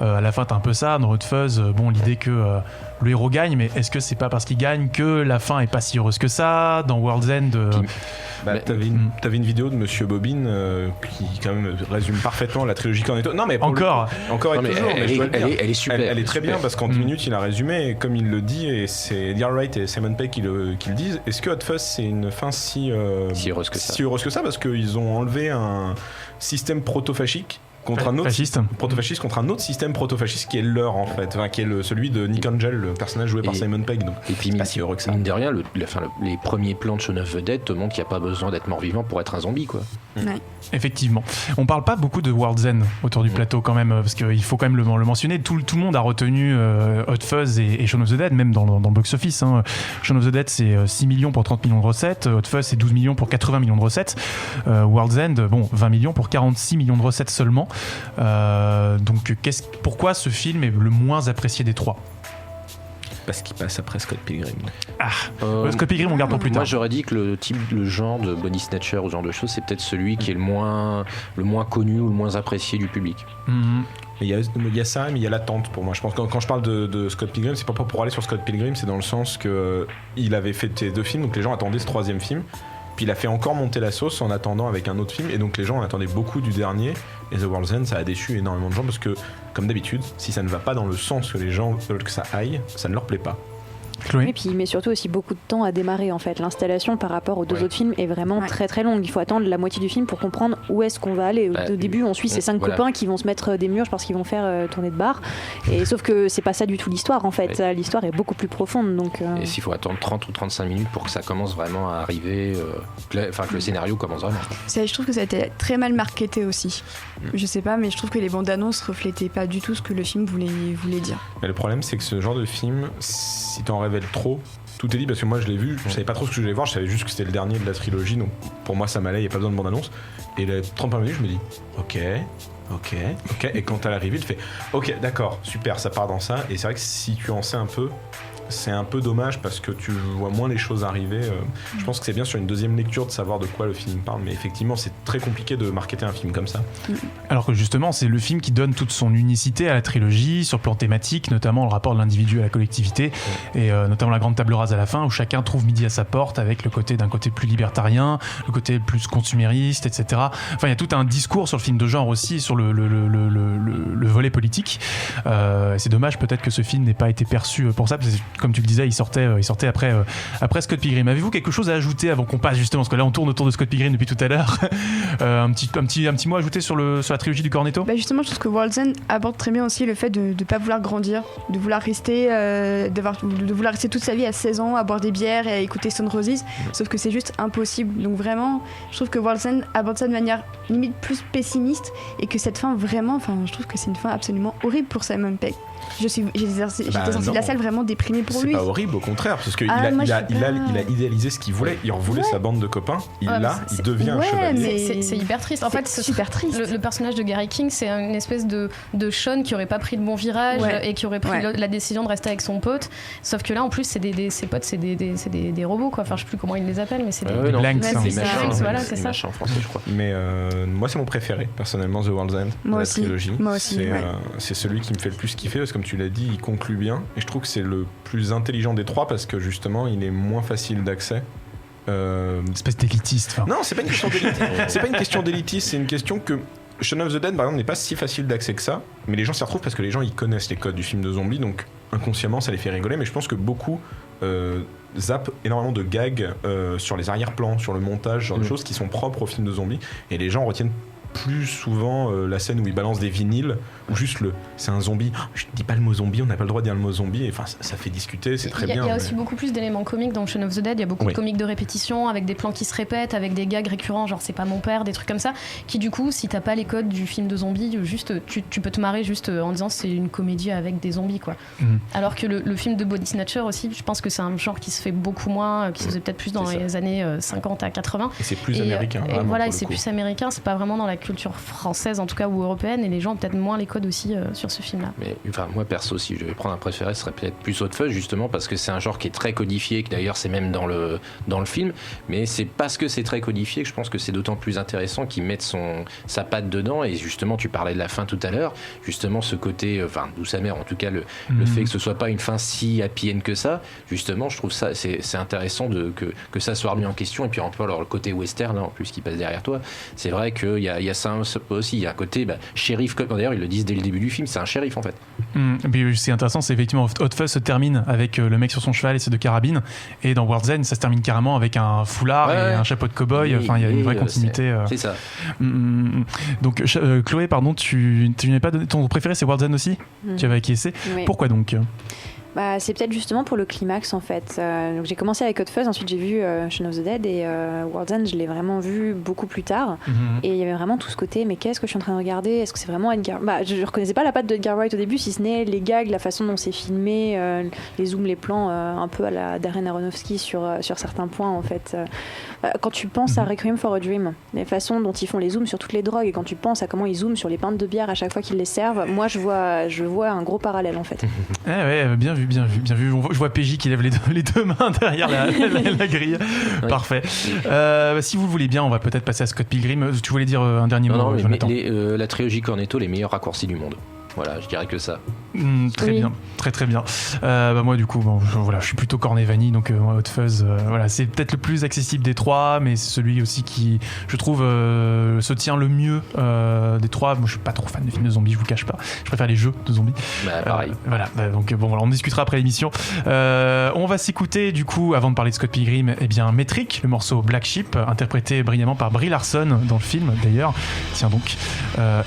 À la fin, t'as un peu ça. Dans Hot Fuzz, l'idée que le héros gagne, mais est-ce que c'est pas parce qu'il gagne que la fin est pas si heureuse que ça? Dans World's End, t'avais une vidéo de Monsieur Bobine qui quand même résume parfaitement la trilogie Cornetto. Non mais encore et toujours. Elle est super. Elle est très bien parce qu'en 10 minutes il a résumé, et comme il le dit, et c'est Edgar Wright et Simon Pegg qui le disent. Est-ce que Hot Fuzz c'est une fin si heureuse que ça? Si heureuse que ça, parce qu'ils ont enlevé un système proto-fascique contre un autre proto-fasciste contre un autre système proto-fasciste qui est leur en fait, enfin, qui est celui de Nick Angel, le personnage joué par Simon Pegg. Donc et puis c'est pas si heureux que ça. Mine de rien, les premiers plans de Shaun of the Dead te montrent qu'il n'y a pas besoin d'être mort-vivant pour être un zombie, quoi. Ouais. Effectivement. On parle pas beaucoup de World's End autour du plateau quand même, parce qu'il faut quand même le mentionner. Tout le monde a retenu Hot Fuzz et Shaun of the Dead, même dans le box-office. Hein. Shaun of the Dead, c'est 6 millions pour 30 millions de recettes. Hot Fuzz, c'est 12 millions pour 80 millions de recettes. World's End, 20 millions pour 46 millions de recettes seulement. Donc, pourquoi ce film est le moins apprécié des trois ? Parce qu'il passe après Scott Pilgrim. Scott Pilgrim, on garde pour plus tard. Moi, j'aurais dit que le genre de body snatcher ou ce genre de choses, c'est peut-être celui qui est le moins connu ou le moins apprécié du public. Mm-hmm. Il y a ça, mais il y a l'attente pour moi. Je pense que quand je parle de Scott Pilgrim, c'est pas pour aller sur Scott Pilgrim, c'est dans le sens que il avait fait ces 2 films, donc les gens attendaient ce 3e film. Puis il a fait encore monter la sauce en attendant avec un autre film, et donc les gens en attendaient beaucoup du dernier. Et The World's End, ça a déçu énormément de gens parce que, comme d'habitude, si ça ne va pas dans le sens que les gens veulent que ça aille, ça ne leur plaît pas. Chloé. Et puis il met surtout aussi beaucoup de temps à démarrer en fait. L'installation par rapport aux 2 autres films est vraiment très très longue. Il faut attendre la moitié du film pour comprendre où est-ce qu'on va aller. Au début, on suit ces 5 copains qui vont se mettre des murs parce qu'ils vont faire tourner de bar. Et sauf que c'est pas ça du tout l'histoire en fait. L'histoire est beaucoup plus profonde. Donc, Et s'il faut attendre 30 ou 35 minutes pour que ça commence vraiment à arriver, que le scénario commence vraiment. Je trouve que ça a été très mal marketé aussi. Je sais pas, mais je trouve que les bandes annonces reflétaient pas du tout ce que le film voulait dire. Mais le problème, c'est que ce genre de film, si t'en révèles trop, tout est dit, parce que moi je l'ai vu, je savais pas trop ce que je voulais voir, je savais juste que c'était le dernier de la trilogie, donc pour moi ça m'allait, il n'y a pas besoin de bande-annonce. Et les 30 minutes, je me dis, ok, et quand elle arrive, il fait, ok, d'accord, super, ça part dans ça, et c'est vrai que si tu en sais un peu, c'est un peu dommage parce que tu vois moins les choses arriver. Je pense que c'est bien sur une deuxième lecture de savoir de quoi le film parle, mais effectivement c'est très compliqué de marketer un film comme ça. Alors que justement c'est le film qui donne toute son unicité à la trilogie sur le plan thématique, notamment le rapport de l'individu à la collectivité, et notamment la grande table rase à la fin où chacun trouve midi à sa porte, avec d'un côté plus libertarien, le côté plus consumériste, etc. Enfin il y a tout un discours sur le film de genre aussi, sur le volet politique. C'est dommage peut-être que ce film n'ait pas été perçu pour ça, parce que comme tu le disais, il sortait après Scott Pilgrim. Avez-vous quelque chose à ajouter avant qu'on passe justement, parce que là on tourne autour de Scott Pilgrim depuis tout à l'heure, un petit mot à ajouter sur la trilogie du Cornetto? Justement, je trouve que World's End aborde très bien aussi le fait de ne pas vouloir grandir, de vouloir rester toute sa vie à 16 ans à boire des bières et à écouter Stone Roses, sauf que c'est juste impossible. Donc vraiment, je trouve que World's End aborde ça de manière limite plus pessimiste, et que cette fin vraiment, je trouve que c'est une fin absolument horrible pour Simon Pegg. J'étais sortie de la salle vraiment déprimée pour lui. C'est pas horrible, au contraire, parce qu'il a idéalisé ce qu'il voulait, il revoulait sa bande de copains, il devient un chevalier. C'est hyper triste. En fait, c'est super triste. Le personnage de Gary King, c'est une espèce de Sean qui aurait pas pris le bon virage et qui aurait pris la décision de rester avec son pote. Sauf que là, en plus, ses potes, c'est des robots, quoi. Enfin, je sais plus comment ils les appellent, mais c'est des blancs. Voilà, c'est ça. En français, je crois. Mais moi, c'est mon préféré, personnellement, The World's End, de la trilogie. Moi aussi. C'est celui qui me fait le plus kiffer, parce que comme tu l'as dit, il conclut bien, et je trouve que c'est le plus intelligent des trois parce que justement il est moins facile d'accès. Espèce d'élitiste. Non, c'est pas une question d'élitiste. C'est pas une question d'élitiste, c'est une question que Shaun of the Dead par exemple n'est pas si facile d'accès que ça, mais les gens s'y retrouvent parce que les gens ils connaissent les codes du film de zombies, donc inconsciemment ça les fait rigoler. Mais je pense que beaucoup zappent énormément de gags sur les arrière-plans, sur le montage, genre de choses qui sont propres au film de zombies, et les gens retiennent plus souvent la scène où il balance des vinyles, ou juste c'est un zombie. Je dis pas le mot zombie, on n'a pas le droit de dire le mot zombie, et enfin ça fait discuter, c'est très bien. Il y a aussi beaucoup plus d'éléments comiques dans Shaun of the Dead. Il y a beaucoup de comiques de répétition, avec des plans qui se répètent, avec des gags récurrents, genre c'est pas mon père, des trucs comme ça, qui du coup, si t'as pas les codes du film de zombies, juste tu peux te marrer juste en disant c'est une comédie avec des zombies, quoi. Alors que le film de Body Snatcher aussi, je pense que c'est un genre qui se fait beaucoup moins, qui se faisait peut-être plus dans les années 50 à 80. Et c'est plus américain. Et voilà, c'est plus américain, c'est pas vraiment dans la culture française en tout cas, ou européenne, et les gens ont peut-être moins les codes aussi sur ce film-là. Mais moi perso, si je devais prendre un préféré, ce serait peut-être plus Hot Fuzz, justement parce que c'est un genre qui est très codifié, que d'ailleurs c'est même dans le film, mais c'est parce que c'est très codifié que je pense que c'est d'autant plus intéressant qu'il mette sa patte dedans. Et justement, tu parlais de la fin tout à l'heure, justement ce côté, d'où sa mère, en tout cas le fait que ce soit pas une fin si happy end que ça, justement je trouve ça c'est intéressant que ça soit remis en question. Et puis en plus alors le côté western là, en plus qui passe derrière toi, c'est vrai qu'il y y a ça aussi, il y a un côté shérif, d'ailleurs ils le disent dès le début du film, c'est un shérif en fait. Puis ce qui est intéressant, c'est effectivement Hot Fuzz se termine avec le mec sur son cheval et ses 2 carabines, et dans World's End ça se termine carrément avec un foulard et un chapeau de cow-boy. Enfin, il y a une vraie continuité. C'est ça. Donc Chloé, pardon, tu n'avais pas donné ton préféré, c'est World's End aussi. Tu avais acquiescé. Pourquoi donc? C'est peut-être justement pour le climax en fait. Donc j'ai commencé avec Hot Fuzz, ensuite j'ai vu Shaun of the Dead, et World's End je l'ai vraiment vu beaucoup plus tard. Et il y avait vraiment tout ce côté, mais qu'est-ce que je suis en train de regarder? Est-ce que c'est vraiment Edgar? Je reconnaissais pas la patte d'Edgar Wright au début, si ce n'est les gags, la façon dont c'est filmé, les zooms, les plans, un peu à la Darren Aronofsky sur certains points en fait. Quand tu penses à Requiem for a Dream, les façons dont ils font les zooms sur toutes les drogues, et quand tu penses à comment ils zooment sur les pintes de bière à chaque fois qu'ils les servent, moi je vois un gros parallèle en fait. Bien vu. Je vois PJ qui lève les deux mains derrière la grille. Ouais. Parfait. Si vous le voulez bien, on va peut-être passer à Scott Pilgrim. Tu voulais dire un dernier mot, Jonathan? La trilogie Cornetto, les meilleurs raccourcis du monde. Voilà, je dirais que ça. Très bien. Moi, du coup, je suis plutôt Cornevani, donc Hot Fuzz, c'est peut-être le plus accessible des 3, mais c'est celui aussi qui, je trouve, se tient le mieux des 3. Moi, je suis pas trop fan des films de zombies, je vous cache pas. Je préfère les jeux de zombies. Pareil. On discutera après l'émission. On va s'écouter, du coup, avant de parler de Scott Pilgrim, Metric, le morceau Black Sheep, interprété brillamment par Brie Larson dans le film, d'ailleurs. Tiens donc.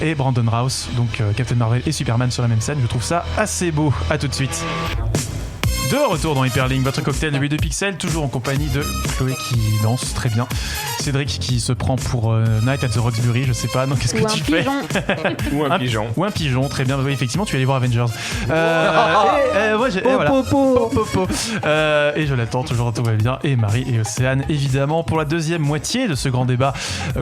Et Brandon Routh, donc Captain Marvel et Superman sur la même scène. Je trouve ça assez beau. À tout de suite. De retour dans Hyperlink, votre cocktail de 8 pixels, toujours en compagnie de Chloé qui danse très bien, Cédric qui se prend pour Night at the Roxbury, je sais pas, non, qu'est-ce que tu fais? Ou un pigeon. Ou un pigeon, très bien, oui, effectivement, tu es allé voir Avengers. Et je l'attends, toujours tout va bien, et Marie et Océane, évidemment, pour la deuxième moitié de ce grand débat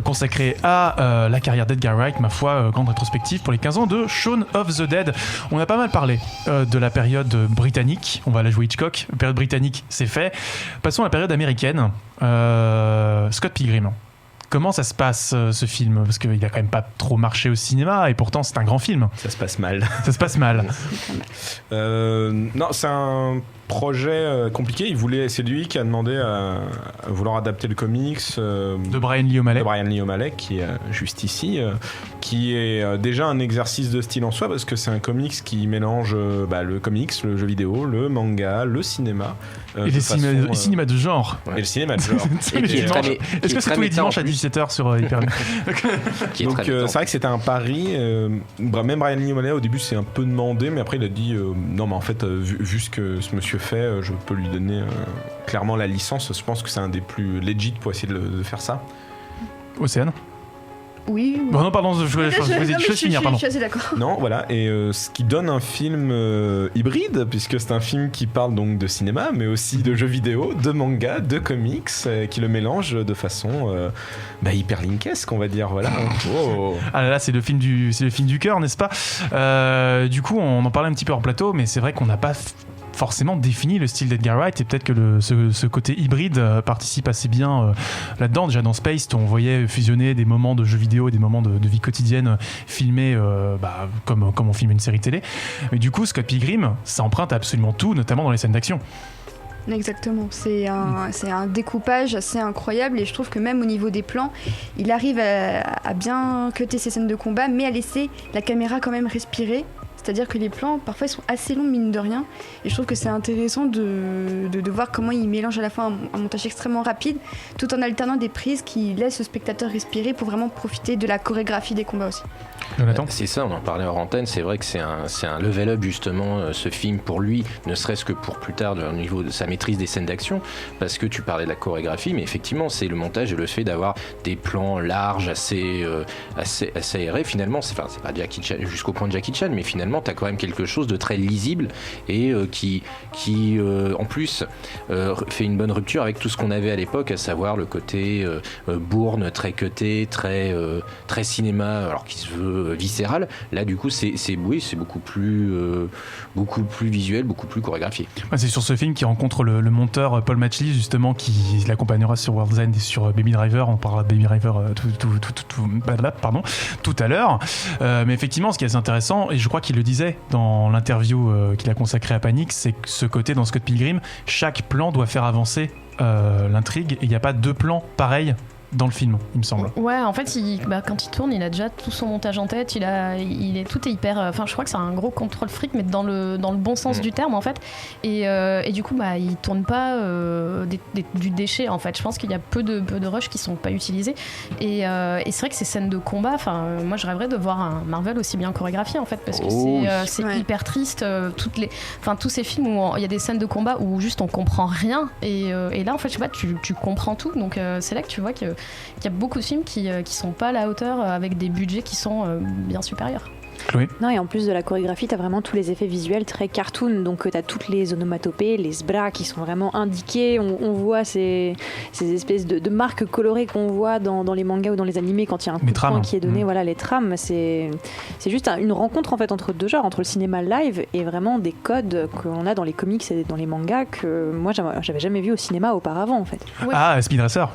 consacré à la carrière d'Edgar Wright, ma foi, grande rétrospective pour les 15 ans de Shaun of the Dead. On a pas mal parlé de la période britannique, on va la jouer Hitchcock, la période britannique c'est fait. Passons à la période américaine. Scott Pilgrim. Comment ça se passe ce film? Parce qu'il a quand même pas trop marché au cinéma et pourtant c'est un grand film. Ça se passe mal. Non, c'est un projet compliqué. C'est lui qui a demandé à vouloir adapter le comics de Brian Lee O'Malley, qui est juste ici, qui est déjà un exercice de style en soi, parce que c'est un comics qui mélange le comics, le jeu vidéo, le manga, le cinéma. Et le cinéma de genre. Ouais. Et le cinéma de genre. Est-ce que c'est tous les dimanches à 17h sur Hyperlink? Donc c'est vrai que c'était un pari. Même Brian Lee O'Malley au début c'est un peu demandé, mais après il a dit non, mais en fait vu ce que ce monsieur fait, je peux lui donner clairement la licence. Je pense que c'est un des plus legit pour essayer de faire ça. Océane? Oui. Bon, non, pardon, je finir, pardon. Je suis assez d'accord. Non, voilà, et ce qui donne un film hybride, puisque c'est un film qui parle donc de cinéma, mais aussi de jeux vidéo, de manga, de comics, qui le mélange de façon hyperlinkesque, on va dire, voilà. Oh. Ah là, c'est le film du cœur, n'est-ce pas? Du coup, on en parlait un petit peu hors plateau, mais c'est vrai qu'on n'a pas forcément défini le style d'Edgar Wright, et peut-être que ce côté hybride participe assez bien là-dedans. Déjà dans Space, on voyait fusionner des moments de jeux vidéo et des moments de vie quotidienne filmés comme on filme une série télé. Mais du coup, Scott Pilgrim, ça emprunte absolument tout, notamment dans les scènes d'action. Exactement, c'est un découpage assez incroyable, et je trouve que même au niveau des plans, il arrive à bien cutter ses scènes de combat, mais à laisser la caméra quand même respirer. C'est-à-dire que les plans, parfois, ils sont assez longs, mine de rien. Et je trouve que c'est intéressant de voir comment il mélange à la fois un montage extrêmement rapide, tout en alternant des prises qui laissent le spectateur respirer pour vraiment profiter de la chorégraphie des combats aussi. C'est ça, on en parlait hors antenne. C'est vrai que c'est un level up, justement, ce film, pour lui, ne serait-ce que pour plus tard, au niveau de sa maîtrise des scènes d'action. Parce que tu parlais de la chorégraphie, mais effectivement, c'est le montage et le fait d'avoir des plans larges, assez aérés. Finalement, c'est pas Jackie Chan, jusqu'au point de Jackie Chan, mais finalement, t'as quand même quelque chose de très lisible et qui en plus fait une bonne rupture avec tout ce qu'on avait à l'époque, à savoir le côté bourne, très cuté, très cinéma, alors qui se veut viscéral. Là, du coup, c'est beaucoup plus visuel, beaucoup plus chorégraphié. Ouais, c'est sur ce film qu'il rencontre le monteur Paul Matchley, justement, qui l'accompagnera sur World's End et sur Baby Driver. On parlera de Baby Driver tout à l'heure. Mais effectivement, ce qui est assez intéressant, et je crois qu'il le disait dans l'interview qu'il a consacrée à Panic, c'est que ce côté dans Scott Pilgrim, chaque plan doit faire avancer l'intrigue, et il n'y a pas deux plans pareils dans le film, il me semble. Ouais, en fait, quand il tourne, il a déjà tout son montage en tête. Tout est hyper. Enfin, je crois que c'est un gros contrôle fric, mais dans le bon sens du terme, en fait. Et du coup, il tourne pas du déchet, en fait. Je pense qu'il y a peu de rushs qui sont pas utilisés. Et c'est vrai que ces scènes de combat, moi, je rêverais de voir un Marvel aussi bien chorégraphié, en fait, parce que c'est hyper triste. Tous ces films où il y a des scènes de combat où juste on comprend rien. Et là, en fait, je sais pas, tu comprends tout. Donc, c'est là que tu vois qu'il y a beaucoup de films qui sont pas à la hauteur avec des budgets qui sont bien supérieurs. Chloé ? Non, et en plus de la chorégraphie, t'as vraiment tous les effets visuels très cartoon, donc t'as toutes les onomatopées, les sbras qui sont vraiment indiqués, on voit ces espèces de marques colorées qu'on voit dans les mangas ou dans les animés quand il y a un coup de poing qui est donné, voilà, les trames, c'est juste une rencontre en fait entre deux genres, entre le cinéma live et vraiment des codes qu'on a dans les comics et dans les mangas que moi j'avais jamais vu au cinéma auparavant en fait. Ouais. Ah, Speed Racer.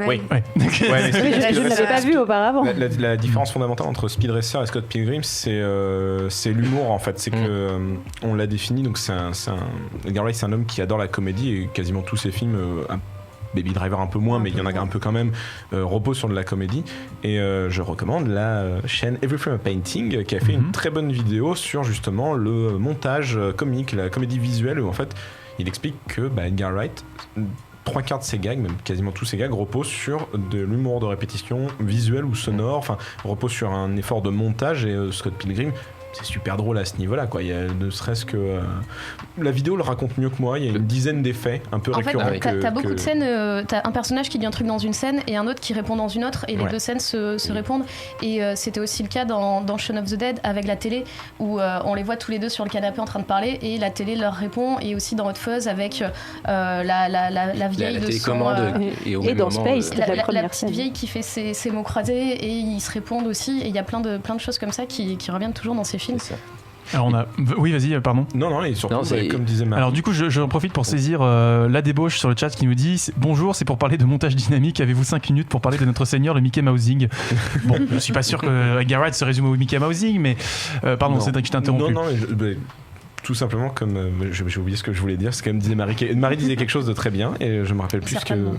Oui. Je ne l'avais pas vu auparavant. La différence fondamentale entre Speed Racer et Scott Pilgrim, c'est l'humour en fait. C'est que on l'a défini. Donc Edgar Wright, c'est un homme qui adore la comédie et quasiment tous ses films. Baby Driver un peu moins, mais il y en a un peu quand même, repose sur de la comédie. Et je recommande la chaîne Every Frame a Painting qui a fait une très bonne vidéo sur justement le montage comique, la comédie visuelle, où en fait il explique que Edgar Wright, 3/4 de ses gags, même quasiment tous ses gags, reposent sur de l'humour de répétition visuelle ou sonore, enfin reposent sur un effort de montage. Et Scott Pilgrim, c'est super drôle à ce niveau-là, quoi. Il y a ne serait-ce que la vidéo le raconte mieux que moi. Il y a une dizaine d'effets un peu récurrents. En fait, t'as beaucoup de scènes. T'as un personnage qui dit un truc dans une scène et un autre qui répond dans une autre, et les deux scènes se répondent. Et c'était aussi le cas dans Shaun of the Dead avec la télé, où on les voit tous les deux sur le canapé en train de parler et la télé leur répond. Et aussi dans Hot Fuzz avec la vieille la télécommande et dans Space, la petite vieille qui fait ses mots croisés, et ils se répondent aussi. Et il y a plein de choses comme ça qui reviennent toujours dans ces films. Alors oui, vas-y, pardon. Non, et surtout, comme disait Marie. Alors du coup, je profite pour saisir la débauche sur le chat qui nous dit « Bonjour, c'est pour parler de montage dynamique. Avez-vous 5 minutes pour parler de notre seigneur, le Mickey Mousing ?» Bon, je suis pas sûr que Edgar Wright se résume au Mickey Mousing, mais pardon, Cédric, je t'ai interrompu. Non, tout simplement, comme j'ai oublié ce que je voulais dire, c'est comme disait Marie. Marie disait quelque chose de très bien et je me rappelle plus certainement.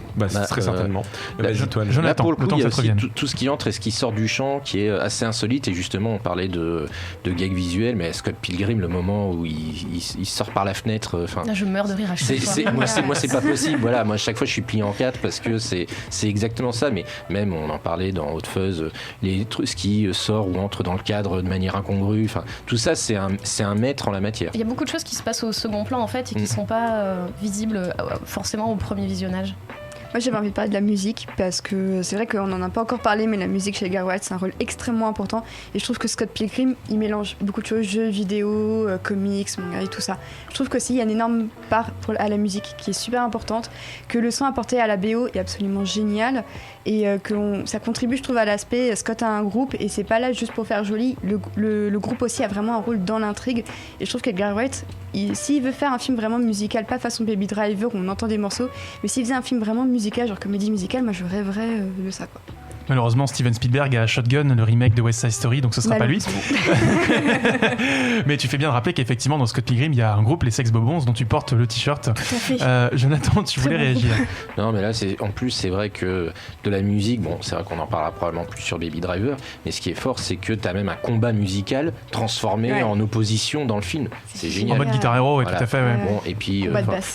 Très certainement. Vas-y, toi, Jonathan, là, pour le coup, il y a aussi tout ce qui entre et ce qui sort du champ qui est assez insolite. Et justement, on parlait de gags visuels, mais Scott Pilgrim, le moment où il sort par la fenêtre. Là, je meurs de rire à chaque fois. Moi, c'est pas possible. Voilà, moi, chaque fois, je suis plié en 4 parce que c'est exactement ça. Mais même, on en parlait dans Hot Fuzz, ce qui sort ou entre dans le cadre de manière incongrue. Enfin, tout ça, c'est un maître en la matière. Il y a beaucoup de choses qui se passent au second plan en fait et qui ne sont pas visibles forcément au premier visionnage. Moi j'avais envie de parler de la musique parce que c'est vrai qu'on n'en a pas encore parlé, mais la musique chez Edgar Wright c'est un rôle extrêmement important et je trouve que Scott Pilgrim il mélange beaucoup de choses, jeux vidéo, comics, manga et tout ça. Je trouve qu'aussi il y a une énorme part à la musique qui est super importante, que le son apporté à la BO est absolument génial et que ça contribue je trouve à l'aspect Scott a un groupe et c'est pas là juste pour faire joli, le groupe aussi a vraiment un rôle dans l'intrigue et je trouve qu'Edgar Wright s'il veut faire un film vraiment musical, pas façon Baby Driver où on entend des morceaux, mais s'il faisait un film vraiment musical, genre comédie musicale, moi je rêverais de ça quoi. Malheureusement, Steven Spielberg a Shotgun, le remake de West Side Story, donc ce sera pas lui. Mais tu fais bien de rappeler qu'effectivement, dans Scott Pilgrim, il y a un groupe, les Sex Bobons, dont tu portes le t-shirt. Jonathan, tu voulais réagir? Non, mais là, en plus, c'est vrai que de la musique, bon, c'est vrai qu'on en parlera probablement plus sur Baby Driver, mais ce qui est fort, c'est que tu as même un combat transformé en opposition dans le film. C'est génial. En mode Guitar Hero, voilà. Tout à fait. Ouais. Bon, et puis,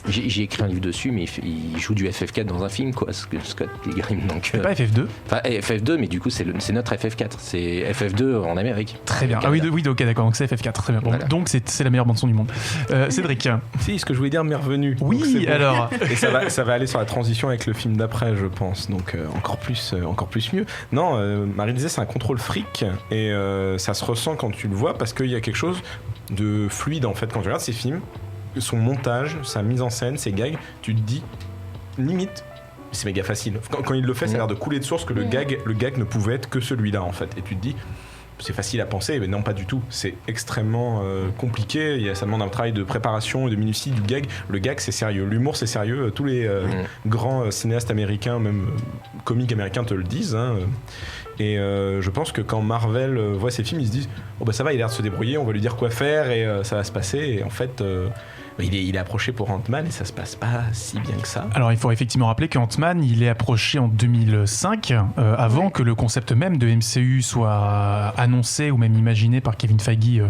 j'ai écrit un livre dessus, mais il joue du FF4 dans un film, quoi, Scott Pilgrim. C'est pas FF2? Enfin, FF2, mais du coup, c'est notre FF4. C'est FF2 en Amérique. Très bien. Ah oui, ok, d'accord. Donc c'est FF4. Très bien. Bon, voilà. Donc c'est la meilleure bande-son du monde. Cédric. Si, ce que je voulais dire m'est revenu. Oui, alors. Et ça va aller sur la transition avec le film d'après, je pense. Donc encore plus mieux. Non, Marie disait, c'est un contrôle fric. Et ça se ressent quand tu le vois parce qu'il y a quelque chose de fluide, en fait, quand tu regardes ces films. Son montage, sa mise en scène, ses gags, tu te dis, limite, c'est méga facile. Quand il le fait, ça a l'air de couler de source que le gag ne pouvait être que celui-là en fait. Et tu te dis, c'est facile à penser, mais non, pas du tout. C'est extrêmement compliqué. Ça demande un travail de préparation et de minutie du gag. Le gag, c'est sérieux. L'humour, c'est sérieux. Tous les grands cinéastes américains, même comiques américains, te le disent. Hein. Et je pense que quand Marvel voit ces films, ils se disent, oh bah ça va, il a l'air de se débrouiller, on va lui dire quoi faire et ça va se passer. Et en fait, Il est approché pour Ant-Man et ça se passe pas si bien que ça. Alors il faut effectivement rappeler qu'Ant-Man il est approché en 2005, avant que le concept même de MCU soit annoncé ou même imaginé par Kevin Feige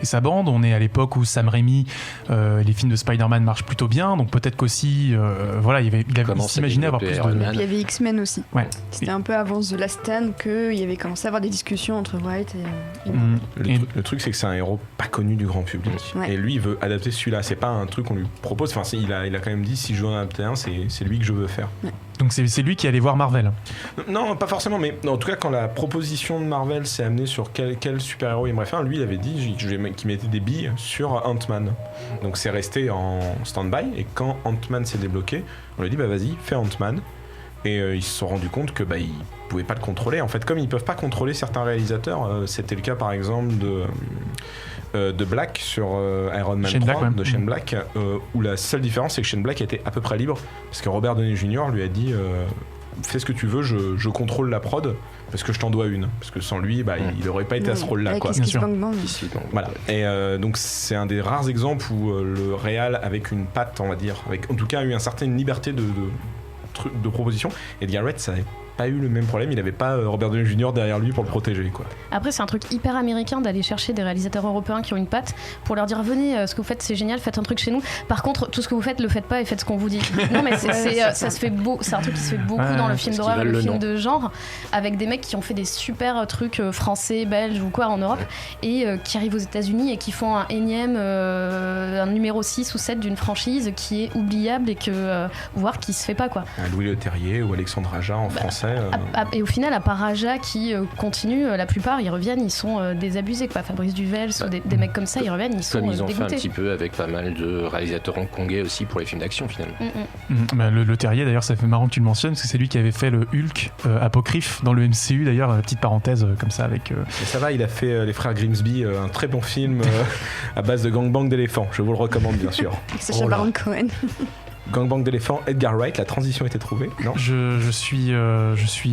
et sa bande. On est à l'époque où Sam Raimi, les films de Spider-Man marchent plutôt bien, donc peut-être qu'aussi il s'imaginait avoir plus de... Et puis il y avait X-Men aussi. Ouais. C'était un peu avant The Last Stand qu'il y avait commencé à avoir des discussions entre Wright et Le truc c'est que c'est un héros pas connu du grand public. Ouais. Et lui il veut adapter celui-là. C'est pas un truc qu'on lui propose. Enfin, il a quand même dit si je veux en adapter un, c'est lui que je veux faire. Ouais. Donc c'est lui qui allait voir Marvel. Non, pas forcément, mais en tout cas quand la proposition de Marvel s'est amenée sur quel super-héros il aimerait faire, lui il avait dit qu'il mettait des billes sur Ant-Man. Donc c'est resté en stand-by et quand Ant-Man s'est débloqué, on lui a dit vas-y, fais Ant-Man. Et ils se sont rendus compte que ils pouvaient pas le contrôler. En fait, comme ils peuvent pas contrôler certains réalisateurs, c'était le cas par exemple de Black sur Iron Man Shane 3 Black, ouais. de Shane Black, où la seule différence c'est que Shane Black était à peu près libre parce que Robert Downey Jr. lui a dit fais ce que tu veux, je contrôle la prod parce que je t'en dois une, parce que sans lui il aurait pas été à ce rôle là avec quoi. Voilà. Et donc c'est un des rares exemples où le réal avec une patte, on va dire, avec en tout cas eu une certaine liberté de proposition. Edgar Wright ça n'avait pas eu le même problème, il n'avait pas Robert Downey Jr. derrière lui pour le protéger quoi. Après c'est un truc hyper américain d'aller chercher des réalisateurs européens qui ont une patte pour leur dire venez, ce que vous faites c'est génial, faites un truc chez nous, par contre tout ce que vous faites le faites pas et faites ce qu'on vous dit. Non mais ça se fait c'est un truc qui se fait beaucoup dans le film d'horreur et le film de genre, avec des mecs qui ont fait des super trucs français, belges ou quoi en Europe et qui arrivent aux États-Unis et qui font un énième un numéro 6 ou 7 d'une franchise qui est oubliable et voire qui se fait pas quoi. Louis Leterrier ou Alexandre Aja en français. Et au final, à part Aja qui continue, la plupart ils reviennent, ils sont désabusés quoi. Fabrice Duvels ou des mecs comme ça, ils reviennent, ils sont comme ils ont dégoûtés. fait un petit peu avec pas mal de réalisateurs hongkongais aussi pour les films d'action finalement. Le Terrier d'ailleurs, ça fait marrant que tu le mentionnes parce que c'est lui qui avait fait le Hulk apocryphe dans le MCU d'ailleurs, petite parenthèse comme ça avec. Et ça va, il a fait les frères Grimsby, un très bon film à base de gangbang d'éléphants. Je vous le recommande bien sûr. Avec Sacha Baron Cohen. Gangbang d'éléphants, Edgar Wright, la transition était trouvée. Non, je suis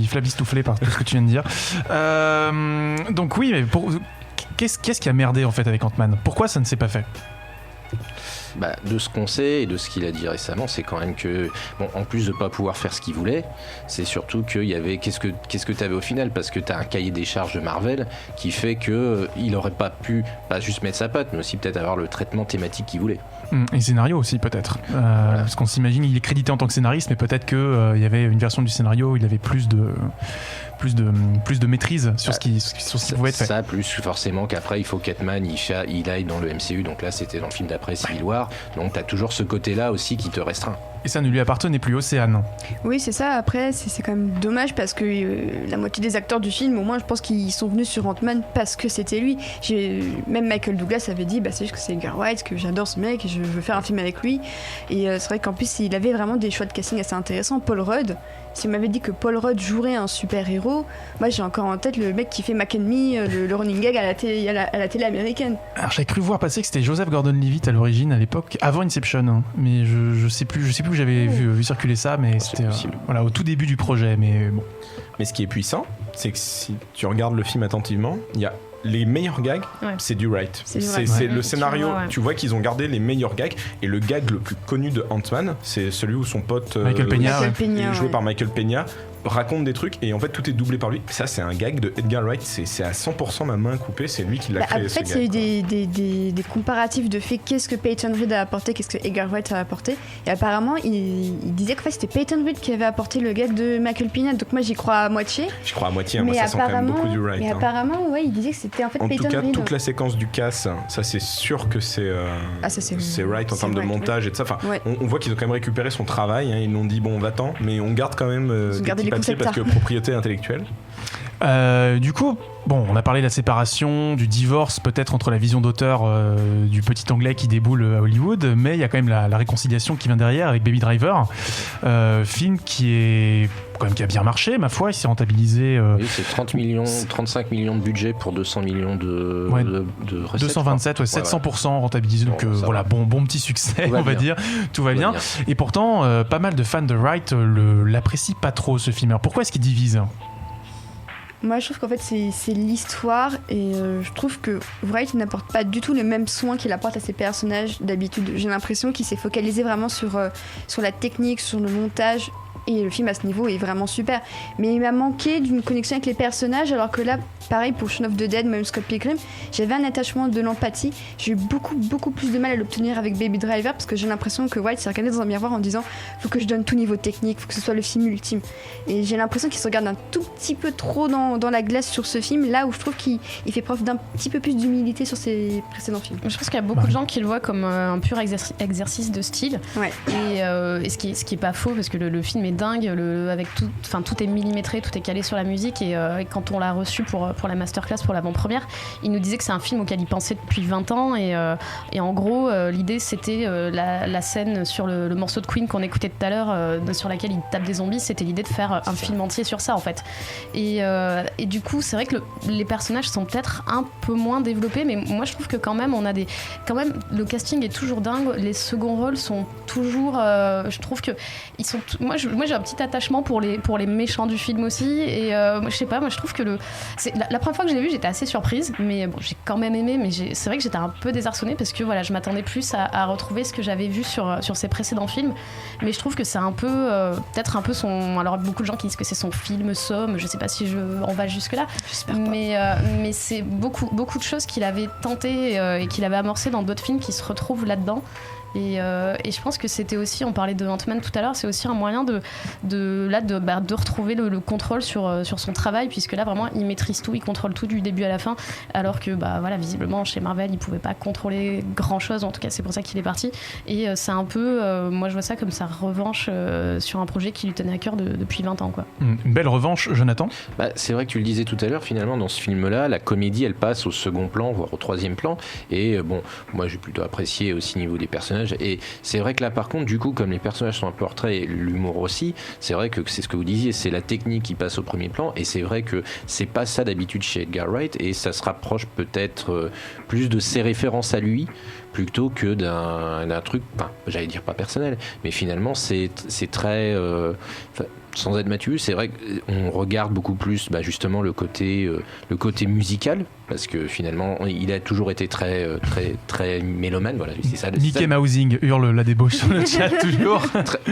flabistouflé par tout ce que tu viens de dire. Donc oui, mais qu'est-ce qui a merdé en fait avec Ant-Man ? Pourquoi ça ne s'est pas fait ? De ce qu'on sait et de ce qu'il a dit récemment, c'est quand même que, en plus de pas pouvoir faire ce qu'il voulait, c'est surtout qu'il y avait qu'est-ce que tu avais au final, parce que tu as un cahier des charges de Marvel qui fait qu'il aurait pas pu pas juste mettre sa patte, mais aussi peut-être avoir le traitement thématique qu'il voulait. Et scénario aussi peut-être, parce qu'on s'imagine il est crédité en tant que scénariste, mais peut-être que il y avait une version du scénario où il avait plus de maîtrise sur ce qui pouvait être fait. Ça, plus forcément qu'après il faut qu'Ant-Man il aille dans le MCU, donc là c'était dans le film d'après Civil War, donc t'as toujours ce côté-là aussi qui te restreint. Et ça ne lui appartenait plus, Océane. Oui, c'est ça. Après, c'est quand même dommage parce que la moitié des acteurs du film, au moins, je pense qu'ils sont venus sur Ant-Man parce que c'était lui. Même Michael Douglas avait dit c'est juste que c'est Edgar Wright, que j'adore ce mec et je veux faire un film avec lui. Et c'est vrai qu'en plus, il avait vraiment des choix de casting assez intéressants. Paul Rudd, si on m'avait dit que Paul Rudd jouerait un super-héros, moi j'ai encore en tête le mec qui fait Mac and Me, le running gag à la télé américaine. Alors j'avais cru voir passer que c'était Joseph Gordon-Levitt à l'origine, à l'époque, avant Inception, hein. Mais je sais plus où j'avais vu circuler ça, mais c'était au tout début du projet. Mais bon. Mais ce qui est puissant, c'est que si tu regardes le film attentivement, il y a les meilleurs gags, c'est du Wright. C'est le scénario, tu vois qu'ils ont gardé les meilleurs gags, et le gag le plus connu de Ant-Man, c'est celui où son pote Michael Peña, joué par Michael Peña, raconte des trucs et en fait tout est doublé par lui. Ça c'est un gag de Edgar Wright, c'est à 100% ma main coupée, c'est lui qui l'a créé. En fait il y a eu des comparatifs de fait, qu'est-ce que Peyton Reed a apporté, qu'est-ce que Edgar Wright a apporté, et apparemment il disait que c'était Peyton Reed qui avait apporté le gag de Michael Peña, donc moi j'y crois à moitié. Je crois à moitié, moi ça sent quand même beaucoup du Wright. Mais apparemment il disait que c'était en fait Peyton Reed. En tout cas toute la séquence du casse, ça c'est sûr que c'est Wright en termes de montage et de ça. Enfin, on voit qu'ils ont quand même récupéré son travail, ils l'ont dit va-t'en, mais on garde quand même des petits papiers parce que propriété intellectuelle. Du coup, on a parlé de la séparation, du divorce peut-être entre la vision d'auteur du petit anglais qui déboule à Hollywood, mais il y a quand même la réconciliation qui vient derrière avec Baby Driver, film qui a bien marché, ma foi, il s'est rentabilisé. Oui, c'est 35 millions de budget pour 200 millions de recettes. 227, 700% rentabilisé, donc bon petit succès, on va dire. Tout va bien. Et pourtant, pas mal de fans de Wright l'apprécient pas trop ce film. Alors pourquoi est-ce qu'il divise ? Moi, je trouve qu'en fait, c'est l'histoire et je trouve que Wright n'apporte pas du tout le même soin qu'il apporte à ses personnages d'habitude. J'ai l'impression qu'il s'est focalisé vraiment sur la technique, sur le montage. Et le film à ce niveau est vraiment super. Mais il m'a manqué d'une connexion avec les personnages, alors que là, pareil pour Shaun of the Dead, même Scott Pilgrim, j'avais un attachement, de l'empathie. J'ai eu beaucoup plus de mal à l'obtenir avec Baby Driver, parce que j'ai l'impression que White s'est regardé dans un miroir en disant faut que je donne tout niveau technique, faut que ce soit le film ultime. Et j'ai l'impression qu'il se regarde un tout petit peu trop dans la glace sur ce film, là où je trouve qu'il fait preuve d'un petit peu plus d'humilité sur ses précédents films. Je pense qu'il y a beaucoup de gens qui le voient comme un pur exercice de style. Ouais. Et ce qui est pas faux, parce que le film est dingue, avec tout est millimétré, tout est calé sur la musique, et quand on l'a reçu pour la masterclass, pour l'avant-première, il nous disait que c'est un film auquel il pensait depuis 20 ans, et en gros l'idée c'était la scène sur le morceau de Queen qu'on écoutait tout à l'heure, sur laquelle il tape des zombies, c'était l'idée de faire un film entier sur ça en fait, et du coup c'est vrai que les personnages sont peut-être un peu moins développés, mais moi je trouve que quand même le casting est toujours dingue, les seconds rôles sont toujours je trouve que ils sont moi j'ai un petit attachement pour les méchants du film aussi, et je sais pas, moi je trouve que la première fois que je l'ai vu j'étais assez surprise, mais bon j'ai quand même aimé, mais c'est vrai que j'étais un peu désarçonnée parce que voilà, je m'attendais plus à retrouver ce que j'avais vu sur ses précédents films, mais je trouve que c'est un peu peut-être un peu alors beaucoup de gens qui disent que c'est son film somme, je sais pas si on va jusque là, mais c'est beaucoup de choses qu'il avait tenté et qu'il avait amorcé dans d'autres films qui se retrouvent là-dedans. Et je pense que c'était aussi, on parlait de Ant-Man tout à l'heure, c'est aussi un moyen de retrouver le contrôle sur son travail, puisque là vraiment il maîtrise tout, il contrôle tout du début à la fin, alors que voilà, visiblement chez Marvel il pouvait pas contrôler grand chose, en tout cas c'est pour ça qu'il est parti, et c'est un peu moi je vois ça comme sa revanche sur un projet qui lui tenait à cœur depuis 20 ans quoi. Une belle revanche, Jonathan. C'est vrai que tu le disais tout à l'heure, finalement dans ce film là la comédie elle passe au second plan voire au troisième plan, et moi j'ai plutôt apprécié aussi niveau des personnages. Et c'est vrai que là par contre du coup comme les personnages sont un peu en retrait et l'humour aussi, c'est vrai que c'est ce que vous disiez, c'est la technique qui passe au premier plan, et c'est vrai que c'est pas ça d'habitude chez Edgar Wright, et ça se rapproche peut-être plus de ses références à lui plutôt que d'un truc, j'allais dire pas personnel, mais finalement c'est très sans être Mathieu, c'est vrai qu'on regarde beaucoup plus justement le côté musical, parce que finalement il a toujours été très mélomane, voilà, c'est ça. Mickey Mousing hurle la débauche sur le chat toujours.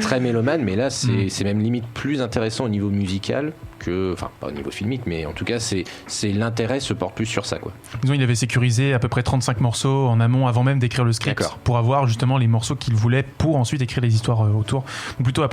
Très mélomane, mais là c'est même limite plus intéressant au niveau musical que, pas au niveau filmique, mais en tout cas c'est l'intérêt se porte plus sur ça quoi. Disons, il avait sécurisé à peu près 35 morceaux en amont avant même d'écrire le script. D'accord. Pour avoir justement les morceaux qu'il voulait pour ensuite écrire les histoires autour, donc plutôt